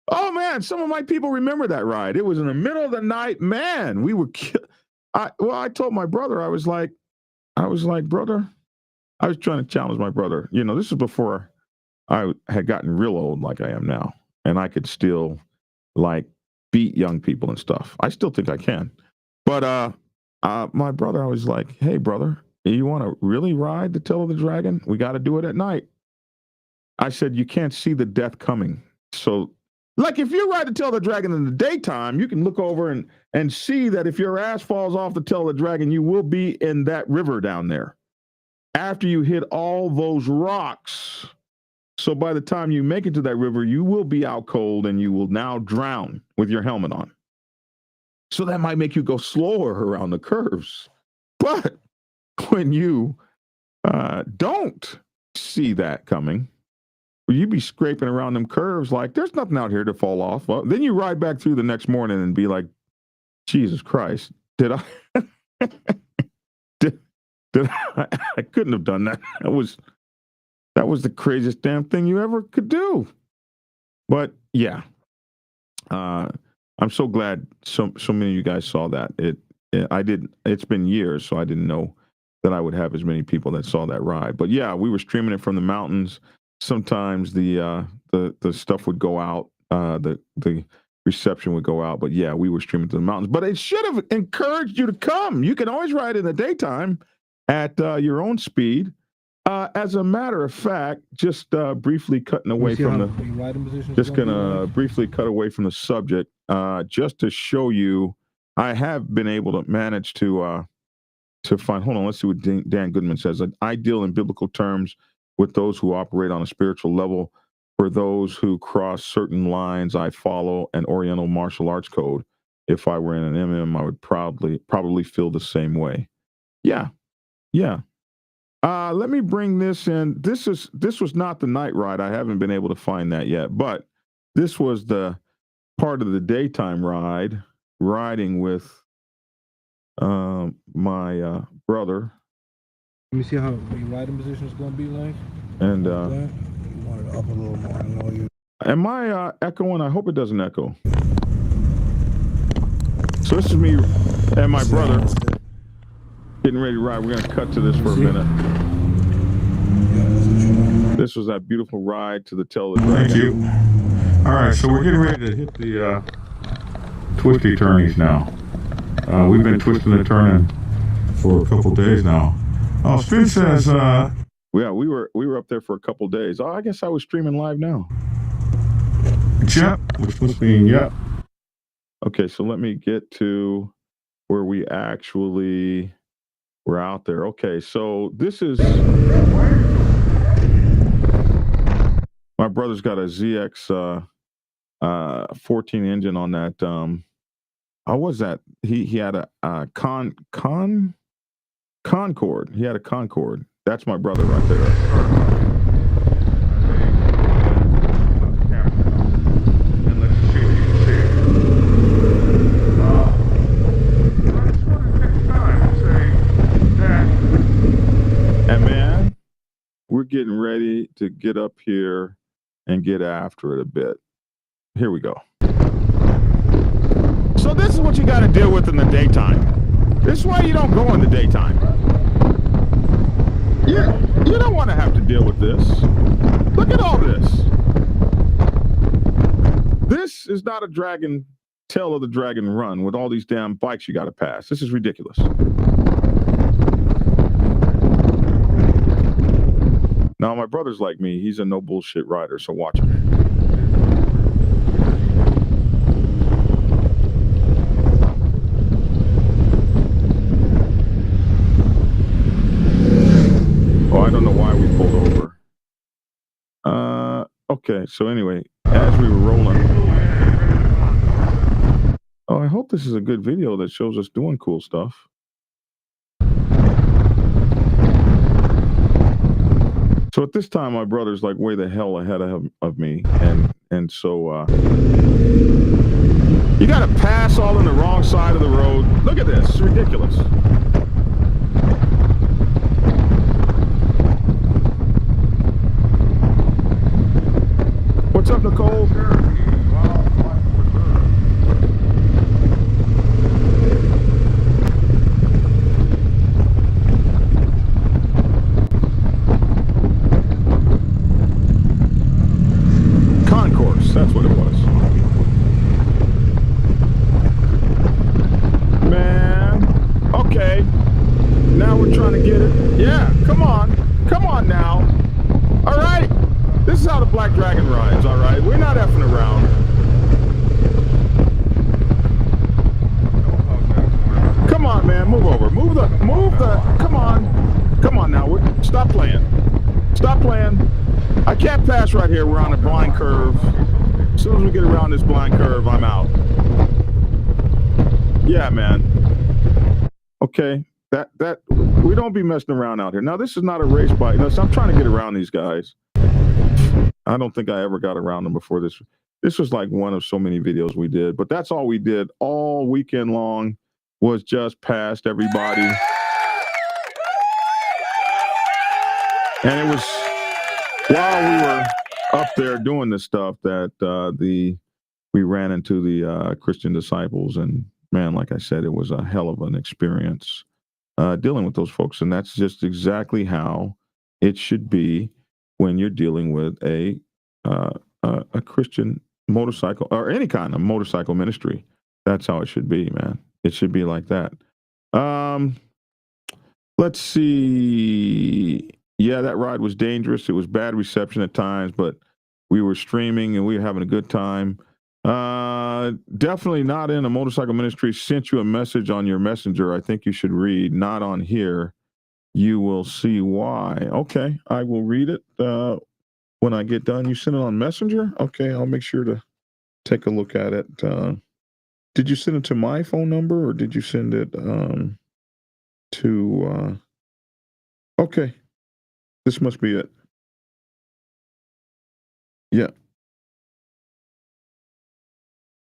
Oh man, some of my people remember that ride. It was in the middle of the night, man. We were I told my brother, I was like, brother, I was trying to challenge my brother. This is before I had gotten real old like I am now, and I could still beat young people and stuff. I still think I can. But my brother, I was like, hey, brother, you want to really ride the tail of the dragon? We got to do it at night. I said, you can't see the death coming. So Like if you ride the tail of the dragon in the daytime, you can look over and see that if your ass falls off the tail of the dragon, you will be in that river down there after you hit all those rocks. So by the time you make it to that river, you will be out cold and you will now drown with your helmet on. So that might make you go slower around the curves. But when you don't see that coming, you'd be scraping around them curves like there's nothing out here to fall off. Well, then you ride back through the next morning and be like, Jesus Christ, did I I couldn't have done that. That was the craziest damn thing you ever could do. But yeah, I'm so glad so many of you guys saw that. It's been years, so I didn't know that I would have as many people that saw that ride. But yeah, we were streaming it from the mountains. Sometimes the stuff would go out, the reception would go out. But yeah, we were streaming to the mountains. But it should have encouraged you to come. You can always ride in the daytime at your own speed. As a matter of fact, just briefly cutting away from briefly cut away from the subject, just to show you, I have been able to manage to find. Hold on, let's see what Dan Goodman says. I deal in biblical terms with those who operate on a spiritual level. For those who cross certain lines, I follow an Oriental martial arts code. If I were in an MM, I would probably feel the same way. Yeah. Let me bring this in. This was not the night ride. I haven't been able to find that yet, but this was the part of the daytime ride, riding with my brother. Let me see how your riding position is going to be like. And you want it up a little more. I know you. Am I echoing? I hope it doesn't echo. So this is me and my brother getting ready to ride. We're going to cut to this for a minute. This was that beautiful ride to the tail of the dragon. Thank you. All right, so we're getting ready to hit the twisty turnies now. We've been twisting and turning for a couple days now. Oh, Spin says, yeah, we were up there for a couple days. Oh, I guess I was streaming live now. Yep, we're supposed to be, yep. Okay, so let me get to where we actually were out there. Okay, so this is... My brother's got a ZX 14 engine on that. How was that? He had a Concorde. He had a Concorde. That's my brother right there. And let's see if you can see it. I just wanted to take the time and say that. And man, we're getting ready to get up here and get after it a bit. Here we go. So this is what you got to deal with in the daytime. This is why you don't go in the daytime. You don't want to have to deal with this. Look at all this. This is not a dragon, tail of the dragon run with all these damn bikes you got to pass. This is ridiculous. Now, my brother's like me. He's a no bullshit rider, so watch him. Oh, I don't know why we pulled over. Okay, so anyway, as we were rolling. Oh, I hope this is a good video that shows us doing cool stuff. So at this time, my brother's like way the hell ahead of me, and so you got to pass all on the wrong side of the road. Look at this, it's ridiculous. What's up, Nicole? That's what it was. Man. Okay. Now we're trying to get it. Yeah, come on. Come on now. All right. This is how the Black Dragon rides, all right? We're not effing around. Come on, man. Move over. Move the. Come on. Come on now. Stop playing. Stop playing. I can't pass right here. We're on a blind curve. As soon as we get around this blind curve, I'm out. Yeah, man. Okay. That we don't be messing around out here. Now, this is not a race bike. No, so I'm trying to get around these guys. I don't think I ever got around them before this. This was like one of so many videos we did, but that's all we did all weekend long was just past everybody. And it was while we were up there doing this stuff that we ran into the Christian disciples, and man, like I said, it was a hell of an experience dealing with those folks, and that's just exactly how it should be when you're dealing with a Christian motorcycle or any kind of motorcycle ministry. That's how it should be, man. It should be like that. Let's see. Yeah, that ride was dangerous. It was bad reception at times, but we were streaming and we were having a good time. Definitely not in a motorcycle ministry. Sent you a message on your messenger. I think you should read. Not on here. You will see why. Okay, I will read it when I get done. You sent it on Messenger? Okay, I'll make sure to take a look at it. Did you send it to my phone number or did you send it to... okay, this must be it. Yeah.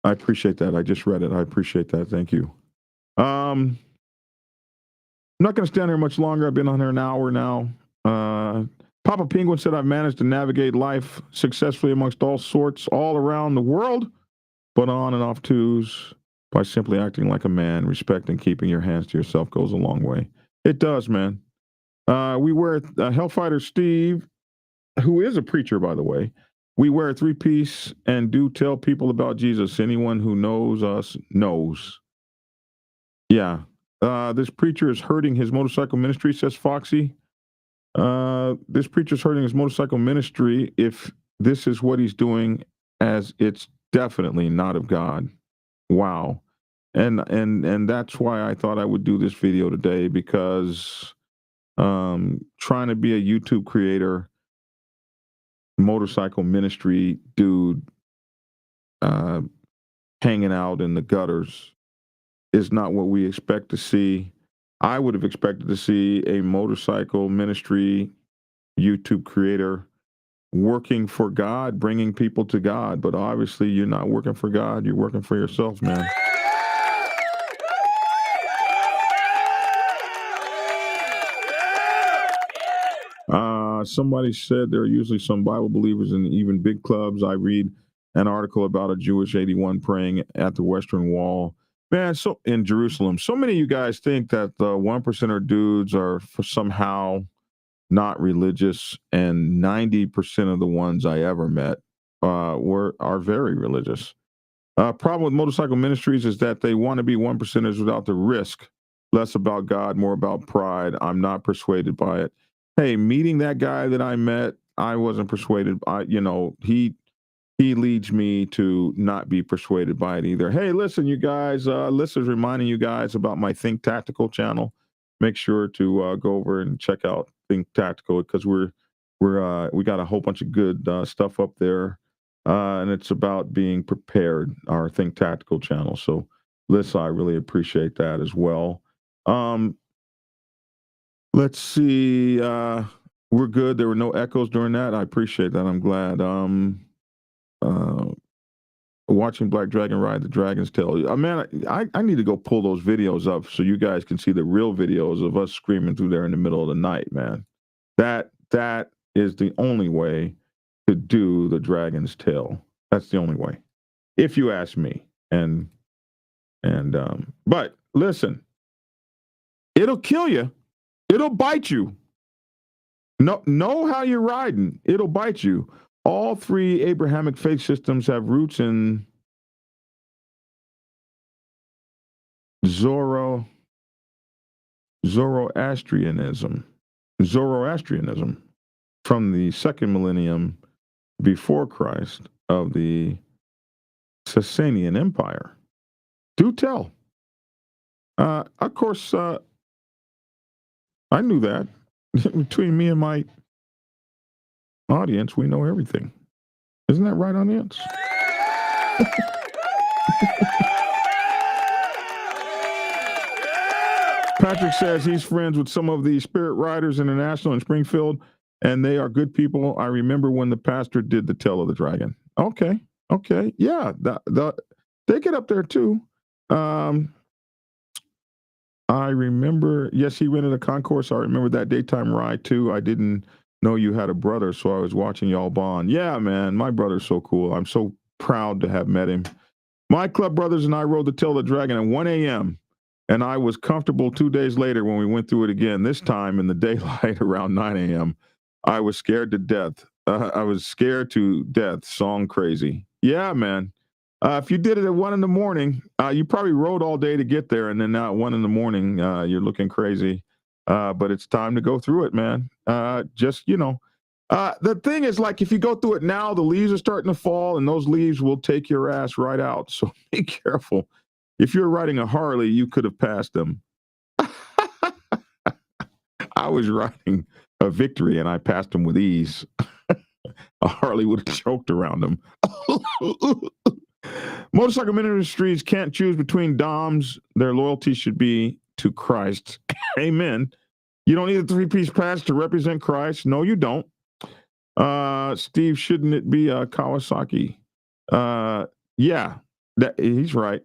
I appreciate that. I just read it. I appreciate that. Thank you. I'm not going to stand here much longer. I've been on here an hour now. Papa Penguin said, I've managed to navigate life successfully amongst all sorts all around the world, but on and off twos by simply acting like a man, respect and keeping your hands to yourself goes a long way. It does, man. We wear Hellfighter Steve, who is a preacher, by the way. We wear a three-piece and do tell people about Jesus. Anyone who knows us knows. Yeah. This preacher is hurting his motorcycle ministry, says Foxy. This preacher's hurting his motorcycle ministry if this is what he's doing, as it's definitely not of God. Wow. And that's why I thought I would do this video today, because trying to be a YouTube creator, motorcycle ministry dude, hanging out in the gutters is not what we expect to see. I would have expected to see a motorcycle ministry YouTube creator working for God, bringing people to God, but obviously you're not working for God, you're working for yourself, man. Somebody said there are usually some Bible believers in even big clubs. I read an article about a Jewish 81 praying at the Western Wall. Man, so in Jerusalem, so many of you guys think that the 1% dudes are somehow not religious, and 90% of the ones I ever met are very religious. Problem with motorcycle ministries is that they want to be 1%ers without the risk. Less about God, more about pride. I'm not persuaded by it. Hey, meeting that guy that I met, I wasn't persuaded. He leads me to not be persuaded by it either. Hey, listen, you guys, listeners, reminding you guys about my Think Tactical channel. Make sure to go over and check out Think Tactical, because we got a whole bunch of good stuff up there, and it's about being prepared. Our Think Tactical channel. So, listen, I really appreciate that as well. Let's see. We're good. There were no echoes during that. I appreciate that. I'm glad. Watching Black Dragon ride the Dragon's Tail. Man, I need to go pull those videos up so you guys can see the real videos of us screaming through there in the middle of the night, man. That is the only way to do the Dragon's Tail. That's the only way, if you ask me. But listen, it'll kill you. It'll bite you. Know how you're riding. It'll bite you. All three Abrahamic faith systems have roots in Zoroastrianism from the second millennium before Christ of the Sasanian Empire. Do tell. Of course, I knew that. Between me and my audience, we know everything. Isn't that right, audience? Patrick says he's friends with some of the Spirit Riders International in Springfield, and they are good people. I remember when the pastor did the Tail of the Dragon. Okay. Yeah, they get up there too. I remember, yes, he rented a concourse. I remember that daytime ride too. I didn't know you had a brother, so I was watching y'all bond. Yeah, man, my brother's so cool. I'm so proud to have met him. My club brothers and I rode the Tail of the Dragon at 1 a.m., and I was comfortable 2 days later when we went through it again, this time in the daylight around 9 a.m. I was scared to death. Song crazy. Yeah, man. If you did it at 1 in the morning, you probably rode all day to get there, and then now at 1 in the morning, you're looking crazy. But it's time to go through it, man. The thing is, like, if you go through it now, the leaves are starting to fall, and those leaves will take your ass right out. So be careful. If you're riding a Harley, you could have passed them. I was riding a Victory, and I passed them with ease. A Harley would have choked around them. Motorcycle Ministries can't choose between DOMs. Their loyalty should be to Christ. Amen. You don't need a three-piece patch to represent Christ. No, you don't. Steve, shouldn't it be Kawasaki? Yeah, he's right.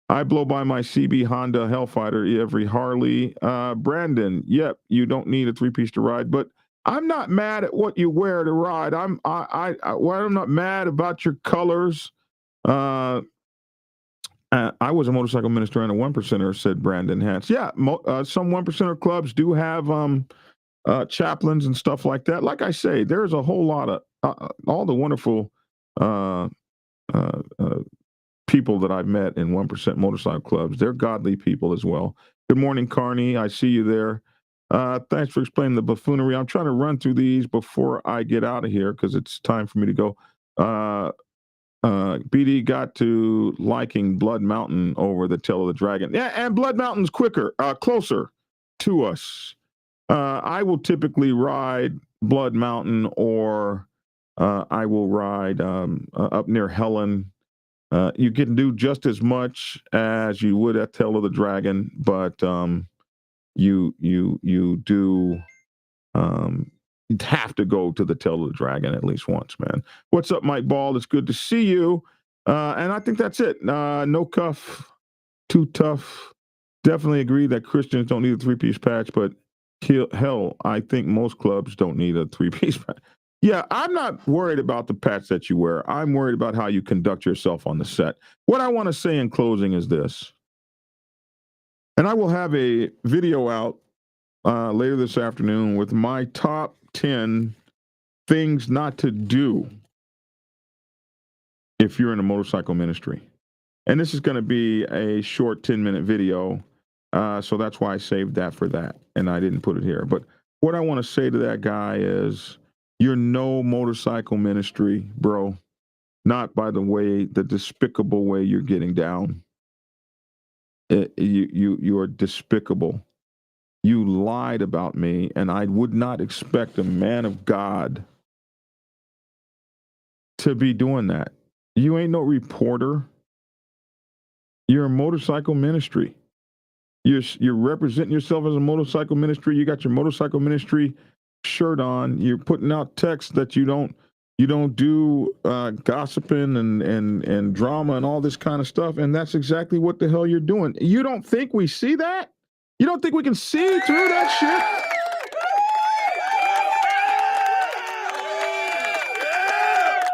I blow by my CB Honda Hellfighter every Harley. Brandon, yep, you don't need a three-piece to ride, but I'm not mad at what you wear to ride. I'm not mad about your colors. I was a motorcycle minister and a 1%er, said Brandon Hance. Yeah, some 1%er clubs do have chaplains and stuff like that. Like I say, there's a whole lot of all the wonderful people that I've met in 1% motorcycle clubs. They're godly people as well. Good morning, Carney. I see you there. Thanks for explaining the buffoonery. I'm trying to run through these before I get out of here because it's time for me to go. BD got to liking Blood Mountain over the Tail of the Dragon. Yeah, and Blood Mountain's closer to us. I will typically ride Blood Mountain, or I will ride up near Helen. You can do just as much as you would at Tail of the Dragon, but you do you'd have to go to the Tail of the Dragon at least once, man. What's up, Mike Ball? It's good to see you. And I think that's it. No cuff, too tough. Definitely agree that Christians don't need a three-piece patch, but hell, I think most clubs don't need a three-piece patch. Yeah, I'm not worried about the patch that you wear. I'm worried about how you conduct yourself on the set. What I want to say in closing is this, and I will have a video out later this afternoon with my top 10 things not to do if you're in a motorcycle ministry. And this is going to be a short 10-minute video. So that's why I saved that for that. And I didn't put it here. But what I want to say to that guy is, you're no motorcycle ministry, bro. Not by the despicable way you're getting down. You are despicable. You lied about me, and I would not expect a man of God to be doing that. You ain't no reporter. You're a motorcycle ministry. You're representing yourself as a motorcycle ministry. You got your motorcycle ministry shirt on. You're putting out texts that you don't do gossiping and drama and all this kind of stuff. And that's exactly what the hell you're doing. You don't think we see that? You don't think we can see through that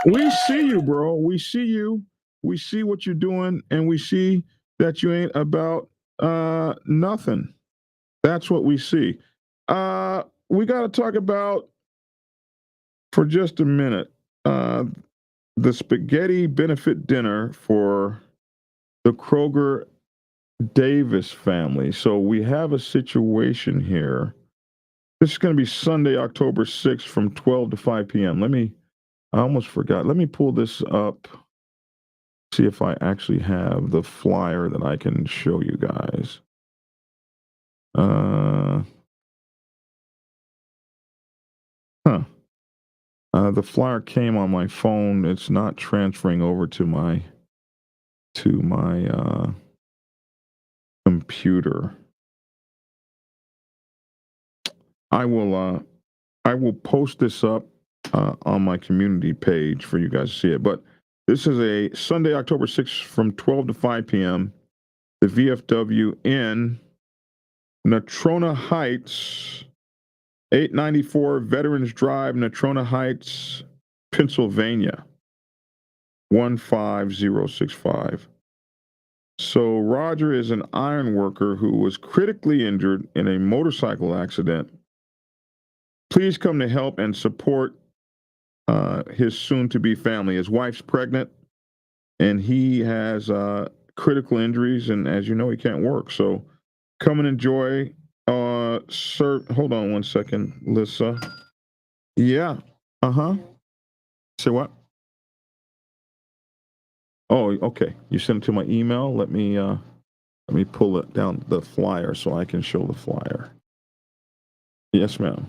shit? We see you, bro. We see you. We see what you're doing, and we see that you ain't about nothing. That's what we see. We got to talk about, for just a minute, the spaghetti benefit dinner for the Kroger Davis family. So we have a situation here. This is going to be Sunday, October 6th from 12 to 5 p.m. I almost forgot. Let me pull this up, see if I actually have the flyer that I can show you guys. Huh. The flyer came on my phone. It's not transferring over to my computer. I will post this up on my community page for you guys to see it. But this is a Sunday, October 6th from 12 to 5 p.m. The VFW in Natrona Heights, 894 Veterans Drive, Natrona Heights, Pennsylvania, 15065. So Roger is an iron worker who was critically injured in a motorcycle accident. Please come to help and support his soon-to-be family. His wife's pregnant, and he has critical injuries, and as you know, he can't work. So come and enjoy. Sir, hold on one second, Lissa. Yeah. Say what? Oh, okay. You sent it to my email. Let me pull it down the flyer so I can show the flyer. Yes, ma'am.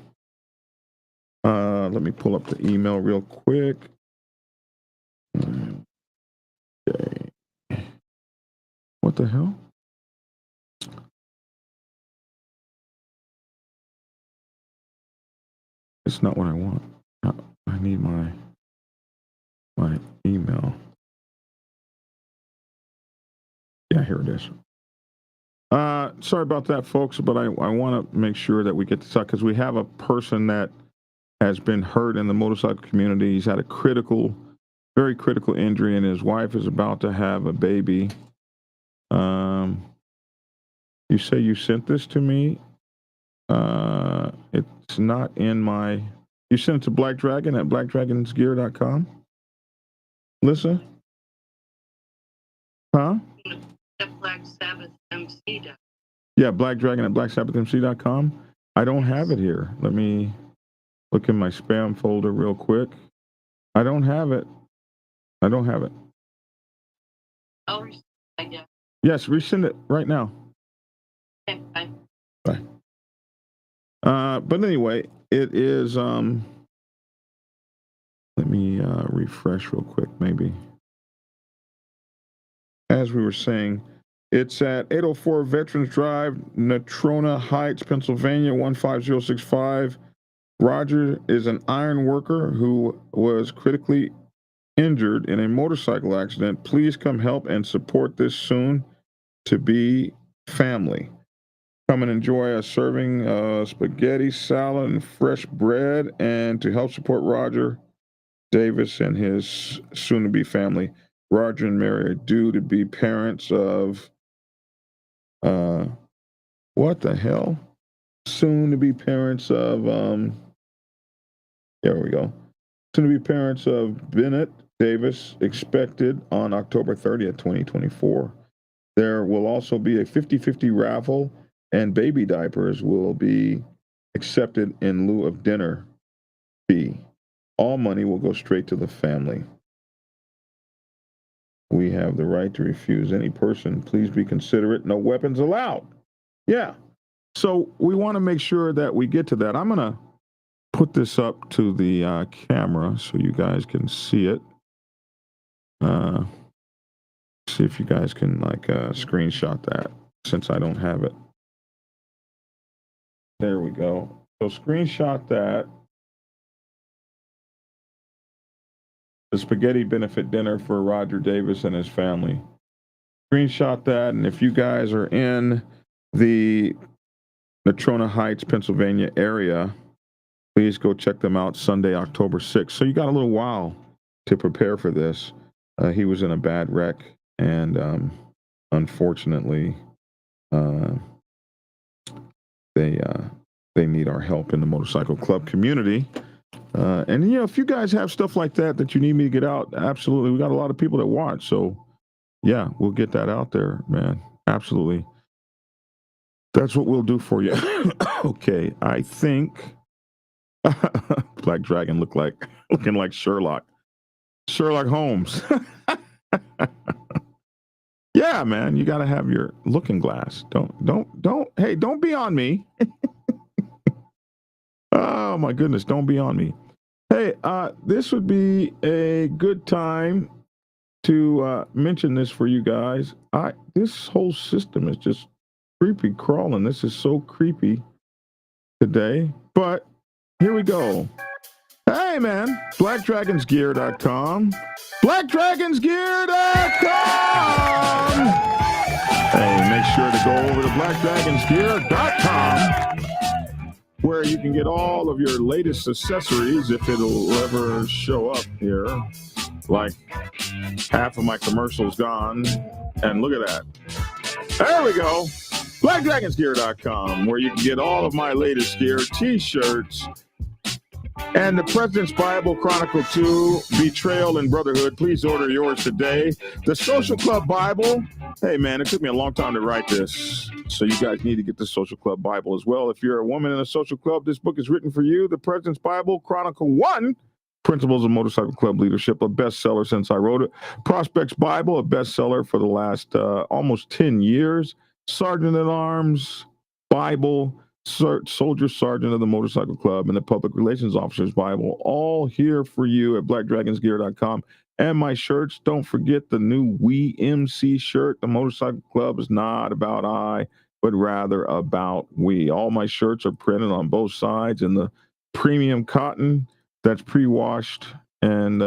Let me pull up the email real quick. Okay. What the hell? It's not what I want. I need my email. Yeah, here it is. Sorry about that, folks, but I want to make sure that we get this out because we have a person that has been hurt in the motorcycle community. He's had a very critical injury, and his wife is about to have a baby. You say you sent this to me. It's not in my. You sent it to Black Dragon at blackdragonsgear.com. Listen. Huh? Black Sabbath MC. Yeah, Black Dragon at blacksabbathmc.com. I don't have it here. Let me look in my spam folder real quick. I don't have it. I'll resend it, I guess. Yes, resend it right now. Okay, bye. Bye. But anyway, it is. Let me refresh real quick, maybe. As we were saying, it's at 804 Veterans Drive, Natrona Heights, Pennsylvania, 15065. Roger is an iron worker who was critically injured in a motorcycle accident. Please come help and support this soon-to-be family. Come and enjoy a serving of spaghetti, salad, and fresh bread. And to help support Roger Davis and his soon-to-be family, Roger and Mary are due to be parents of, what the hell? Soon-to-be parents of, there we go. Soon-to-be parents of Bennett Davis, expected on October 30th, 2024. There will also be a 50-50 raffle, and baby diapers will be accepted in lieu of dinner fee. All money will go straight to the family. We have the right to refuse any person. Please be considerate. No weapons allowed. Yeah. So we want to make sure that we get to that. I'm going to put this up to the camera so you guys can see it. See if you guys can screenshot that since I don't have it. There we go. So screenshot that. The spaghetti benefit dinner for Roger Davis and his family. Screenshot that, and if you guys are in the Natrona Heights, Pennsylvania area, please go check them out Sunday, October 6th. So you got a little while to prepare for this. He was in a bad wreck, and unfortunately, they need our help in the motorcycle club community. And you know, if you guys have stuff like that you need me to get out, absolutely. We got a lot of people that watch, so yeah, we'll get that out there, man. Absolutely. That's what we'll do for you. Okay, I think Black Dragon looking like Sherlock Holmes. Yeah, man, you got to have your looking glass. Hey, don't be on me. Oh my goodness, don't be on me. Hey, this would be a good time to mention this for you guys. This whole system is just creepy crawling. This is so creepy today, but here we go. Hey, man, blackdragonsgear.com. Blackdragonsgear.com. Hey, make sure to go over to blackdragonsgear.com, where you can get all of your latest accessories if it'll ever show up here. Like half of my commercials gone. And look at that. There we go. BlackDragonsGear.com, where you can get all of my latest gear, t-shirts, and the President's Bible Chronicle 2, Betrayal and Brotherhood. Please order yours today. The Social Club Bible. Hey, man, it took me a long time to write this, so you guys need to get the Social Club Bible as well. If you're a woman in a social club, this book is written for you. The President's Bible Chronicle 1, Principles of Motorcycle Club Leadership, a bestseller since I wrote it. Prospects Bible, a bestseller for the last almost 10 years. Sergeant at Arms Bible, Soldier Sergeant of the Motorcycle Club, and the Public Relations Officer's Bible, all here for you at blackdragonsgear.com. And my shirts, don't forget the new We MC shirt. The Motorcycle Club is not about I, but rather about we. All my shirts are printed on both sides in the premium cotton that's pre-washed. And,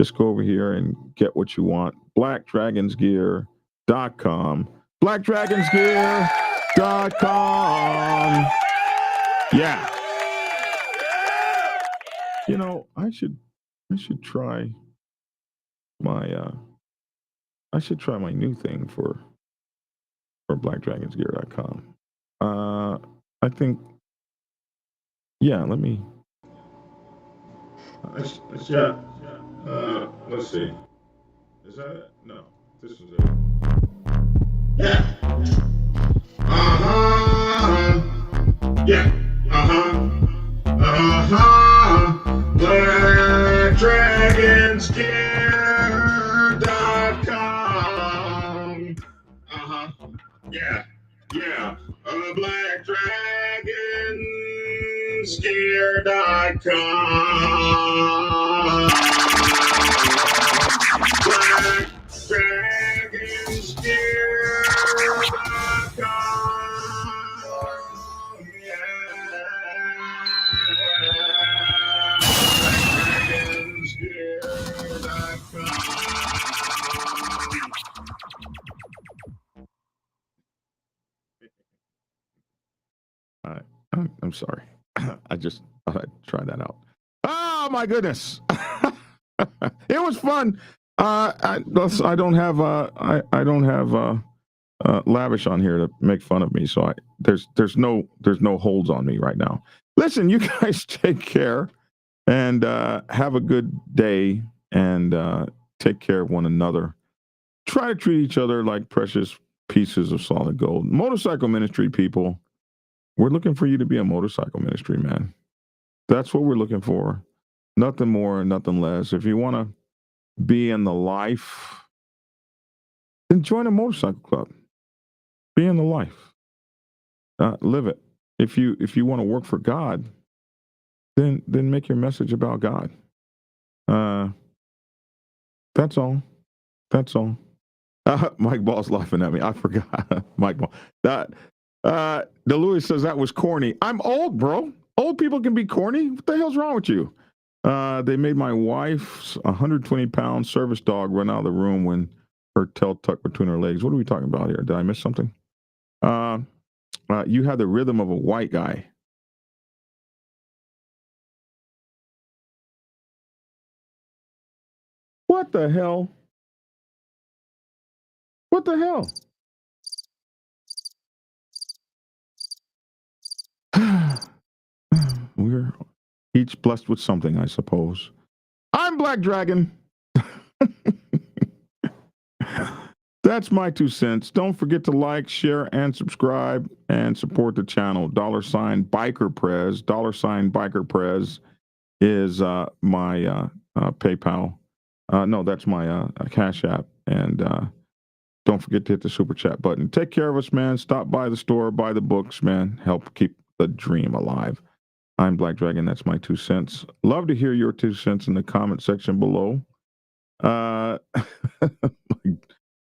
just go over here and get what you want. blackdragonsgear.com. blackdragonsgear.com. Yeah. I should try my new thing for blackdragonsgear.com. I think, let me. Let's see. Is that it? No, this is it. Yeah. Yeah. BlackDragonsGear.com. Yeah. BlackDragonsGear.com. I'm sorry. I just thought I'd try that out. Oh my goodness. It was fun. I don't have Lavish on here to make fun of me, so there's no holds on me right now. Listen, you guys take care and have a good day, and take care of one another. Try to treat each other like precious pieces of solid gold. Motorcycle ministry people, we're looking for you to be a motorcycle ministry, man. That's what we're looking for. Nothing more, nothing less. If you want to be in the life, then join a motorcycle club. Be in the life. Live it. If you want to work for God, then make your message about God. That's all. Mike Ball's laughing at me. I forgot. Mike Ball. DeLuis says that was corny. I'm old, bro. Old people can be corny. What the hell's wrong with you? They made my wife's 120-pound service dog run out of the room when her tail tucked between her legs. What are we talking about here? Did I miss something? You have the rhythm of a white guy. What the hell? What the hell? We're each blessed with something, I suppose. I'm Black Dragon. That's my 2 cents. Don't forget to like, share, and subscribe, and support the channel. $BikerPrez. $BikerPrez is my PayPal. No, that's my Cash App. And Don't forget to hit the super chat button. Take care of us, man. Stop by the store, buy the books, man. Help keep the dream alive. I'm Black Dragon. That's my 2 cents. Love to hear your 2 cents in the comment section below.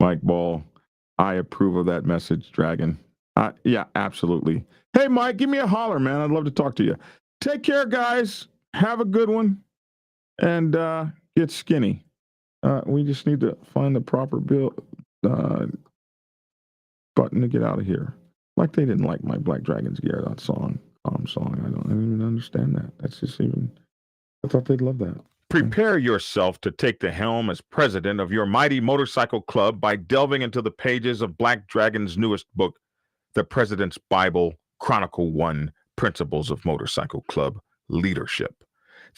Mike Ball, I approve of that message, Dragon. Yeah, absolutely. Hey, Mike, give me a holler, man. I'd love to talk to you. Take care, guys. Have a good one. And get skinny. We just need to find the proper button to get out of here. Like they didn't like my Black Dragons Gear, that song. Song. I don't even understand that. That's just even, I thought they'd love that. Prepare yourself to take the helm as president of your mighty motorcycle club by delving into the pages of Black Dragon's newest book, The President's Bible, Chronicle 1, Principles of Motorcycle Club Leadership.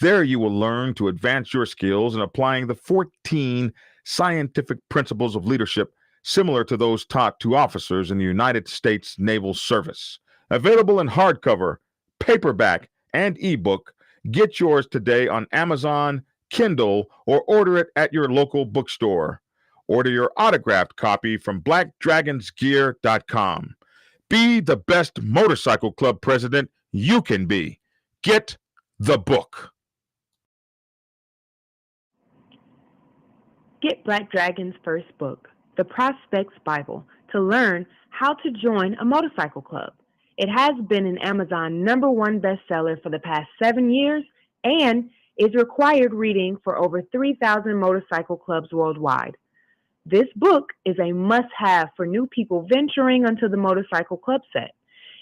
There you will learn to advance your skills in applying the 14 scientific principles of leadership similar to those taught to officers in the United States Naval Service. Available in hardcover, paperback, and ebook. Get yours today on Amazon, Kindle, or order it at your local bookstore. Order your autographed copy from blackdragonsgear.com. Be the best motorcycle club president you can be. Get the book. Get Black Dragon's first book, The Prospect's Bible, to learn how to join a motorcycle club. It has been an Amazon #1 bestseller for the past 7 years and is required reading for over 3,000 motorcycle clubs worldwide. This book is a must-have for new people venturing onto the motorcycle club set.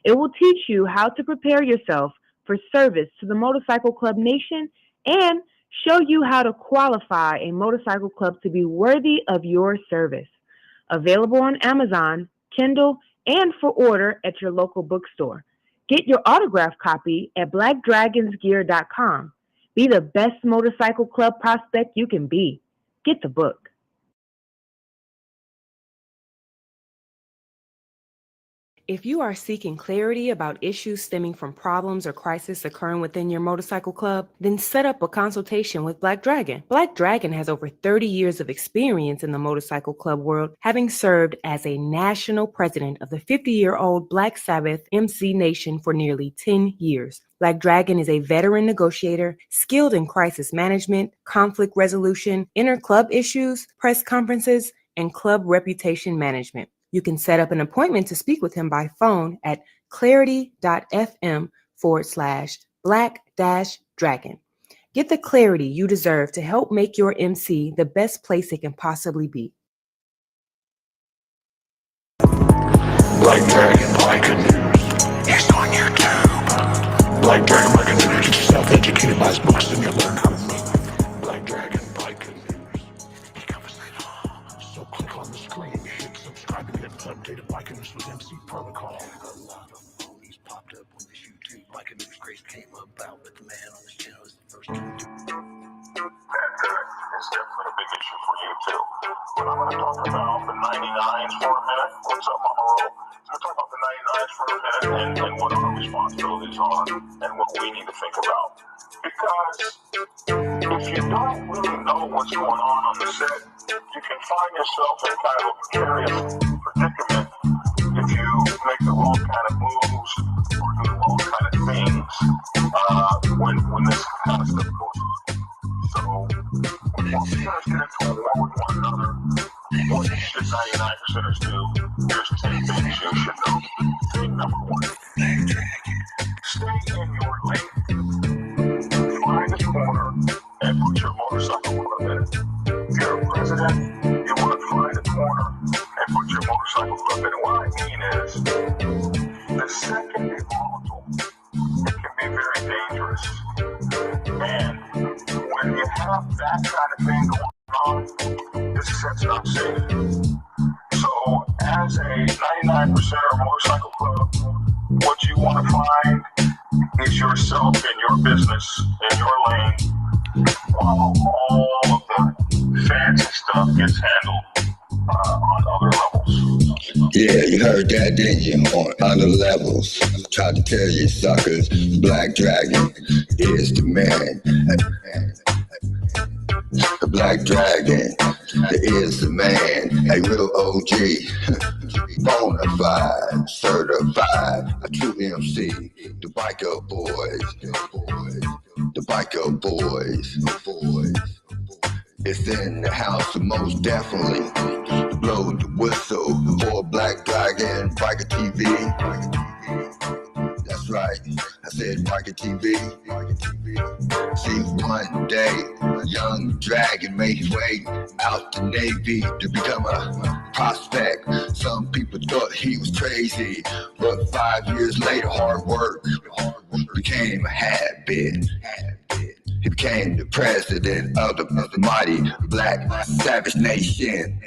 It will teach you how to prepare yourself for service to the motorcycle club nation and show you how to qualify a motorcycle club to be worthy of your service. Available on Amazon, Kindle, and for order at your local bookstore. Get your autographed copy at blackdragonsgear.com. Be the best motorcycle club prospect you can be. Get the book. If you are seeking clarity about issues stemming from problems or crises occurring within your motorcycle club, then set up a consultation with Black Dragon. Black Dragon has over 30 years of experience in the motorcycle club world, having served as a national president of the 50-year-old Black Sabbath MC Nation for nearly 10 years. Black Dragon is a veteran negotiator, skilled in crisis management, conflict resolution, inter-club issues, press conferences, and club reputation management. You can set up an appointment to speak with him by phone at clarity.fm/black-dragon. Get the clarity you deserve to help make your MC the best place it can possibly be. Black Dragon Biker News. He's on YouTube. Black Dragon Biker News. Get yourself educated by his books and you'll learn how to move. Black Dragon Biker News. He covers it all. So click on the screen, hit subscribe, and get updated Biker News with MC Protocol. A lot of phonies popped up when this YouTube Biker News craze came about, but the man on this channel is the first to do it. It's definitely a big issue for you too. But I'm going to talk about the 99s for a minute. What's up, Mama Roll? I'm going to talk about the 99s for a minute and what our responsibilities are and what we need to think about. Because if you don't really know what's going on the set, you can find yourself in kind of a precarious predicament if you make the wrong kind of moves or do the wrong kind of things when this kind of stuff goes on. So, when you guys get into a war with one another, what should 99%ers do? Here's 10 things you should know. Thing number 1, stay in your lane. Find a corner and put your motorcycle club in it. If you're a president, you want to find a corner and put your motorcycle club in it. What I mean is, the set can be volatile. It can be very dangerous. And when you have that kind of thing going on, this set's not safe. So, as a 99%er motorcycle club, what you want to find is yourself in your business, in your lane, while all of the fancy stuff gets handled on other levels. Yeah, you heard that, didn't you? On other levels. Tried to tell you suckers, Black Dragon is the man. The Black Dragon, there is a man, a real OG, bonafide, certified, a true MC, the Biker Boys, the Biker Boys. It's in the house, most definitely. Blow the whistle for Black Dragon, Biker TV. That's right, I said Biker TV. See, one day, young dragon made his way out the Navy to become a prospect. Some people thought he was crazy, but 5 years later, hard work became a habit. He became the president of the mighty Black Savage Nation.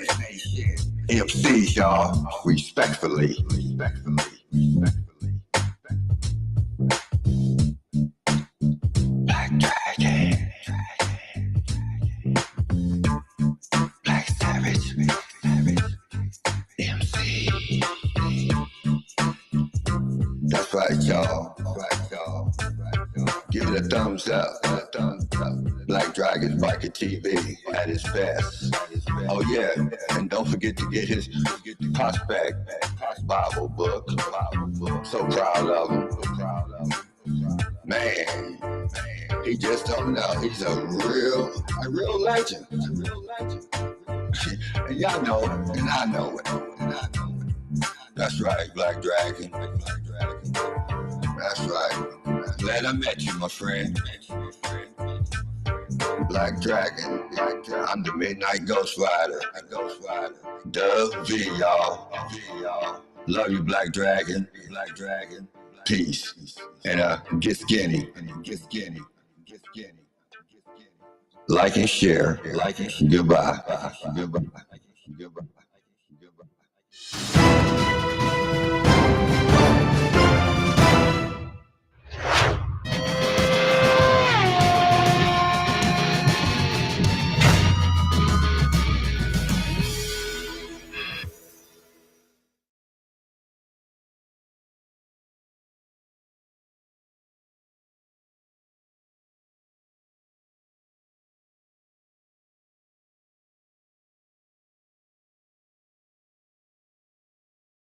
MCs, y'all, respectfully. Black Dragon. Black Savage. MC. That's right, y'all. Give it a thumbs up. Black Dragon Biker TV at his best. Oh yeah, and don't forget to get his prospect Bible book. So proud of him. Man, he just don't know. He's a real legend. And y'all know it, and I know it. That's right, Black Dragon. That's right. Glad I met you, my friend. Black Dragon. I'm the Midnight Ghost Rider. Dub V, y'all. Love you, Black Dragon. Peace. And get skinny. Like and share. Goodbye.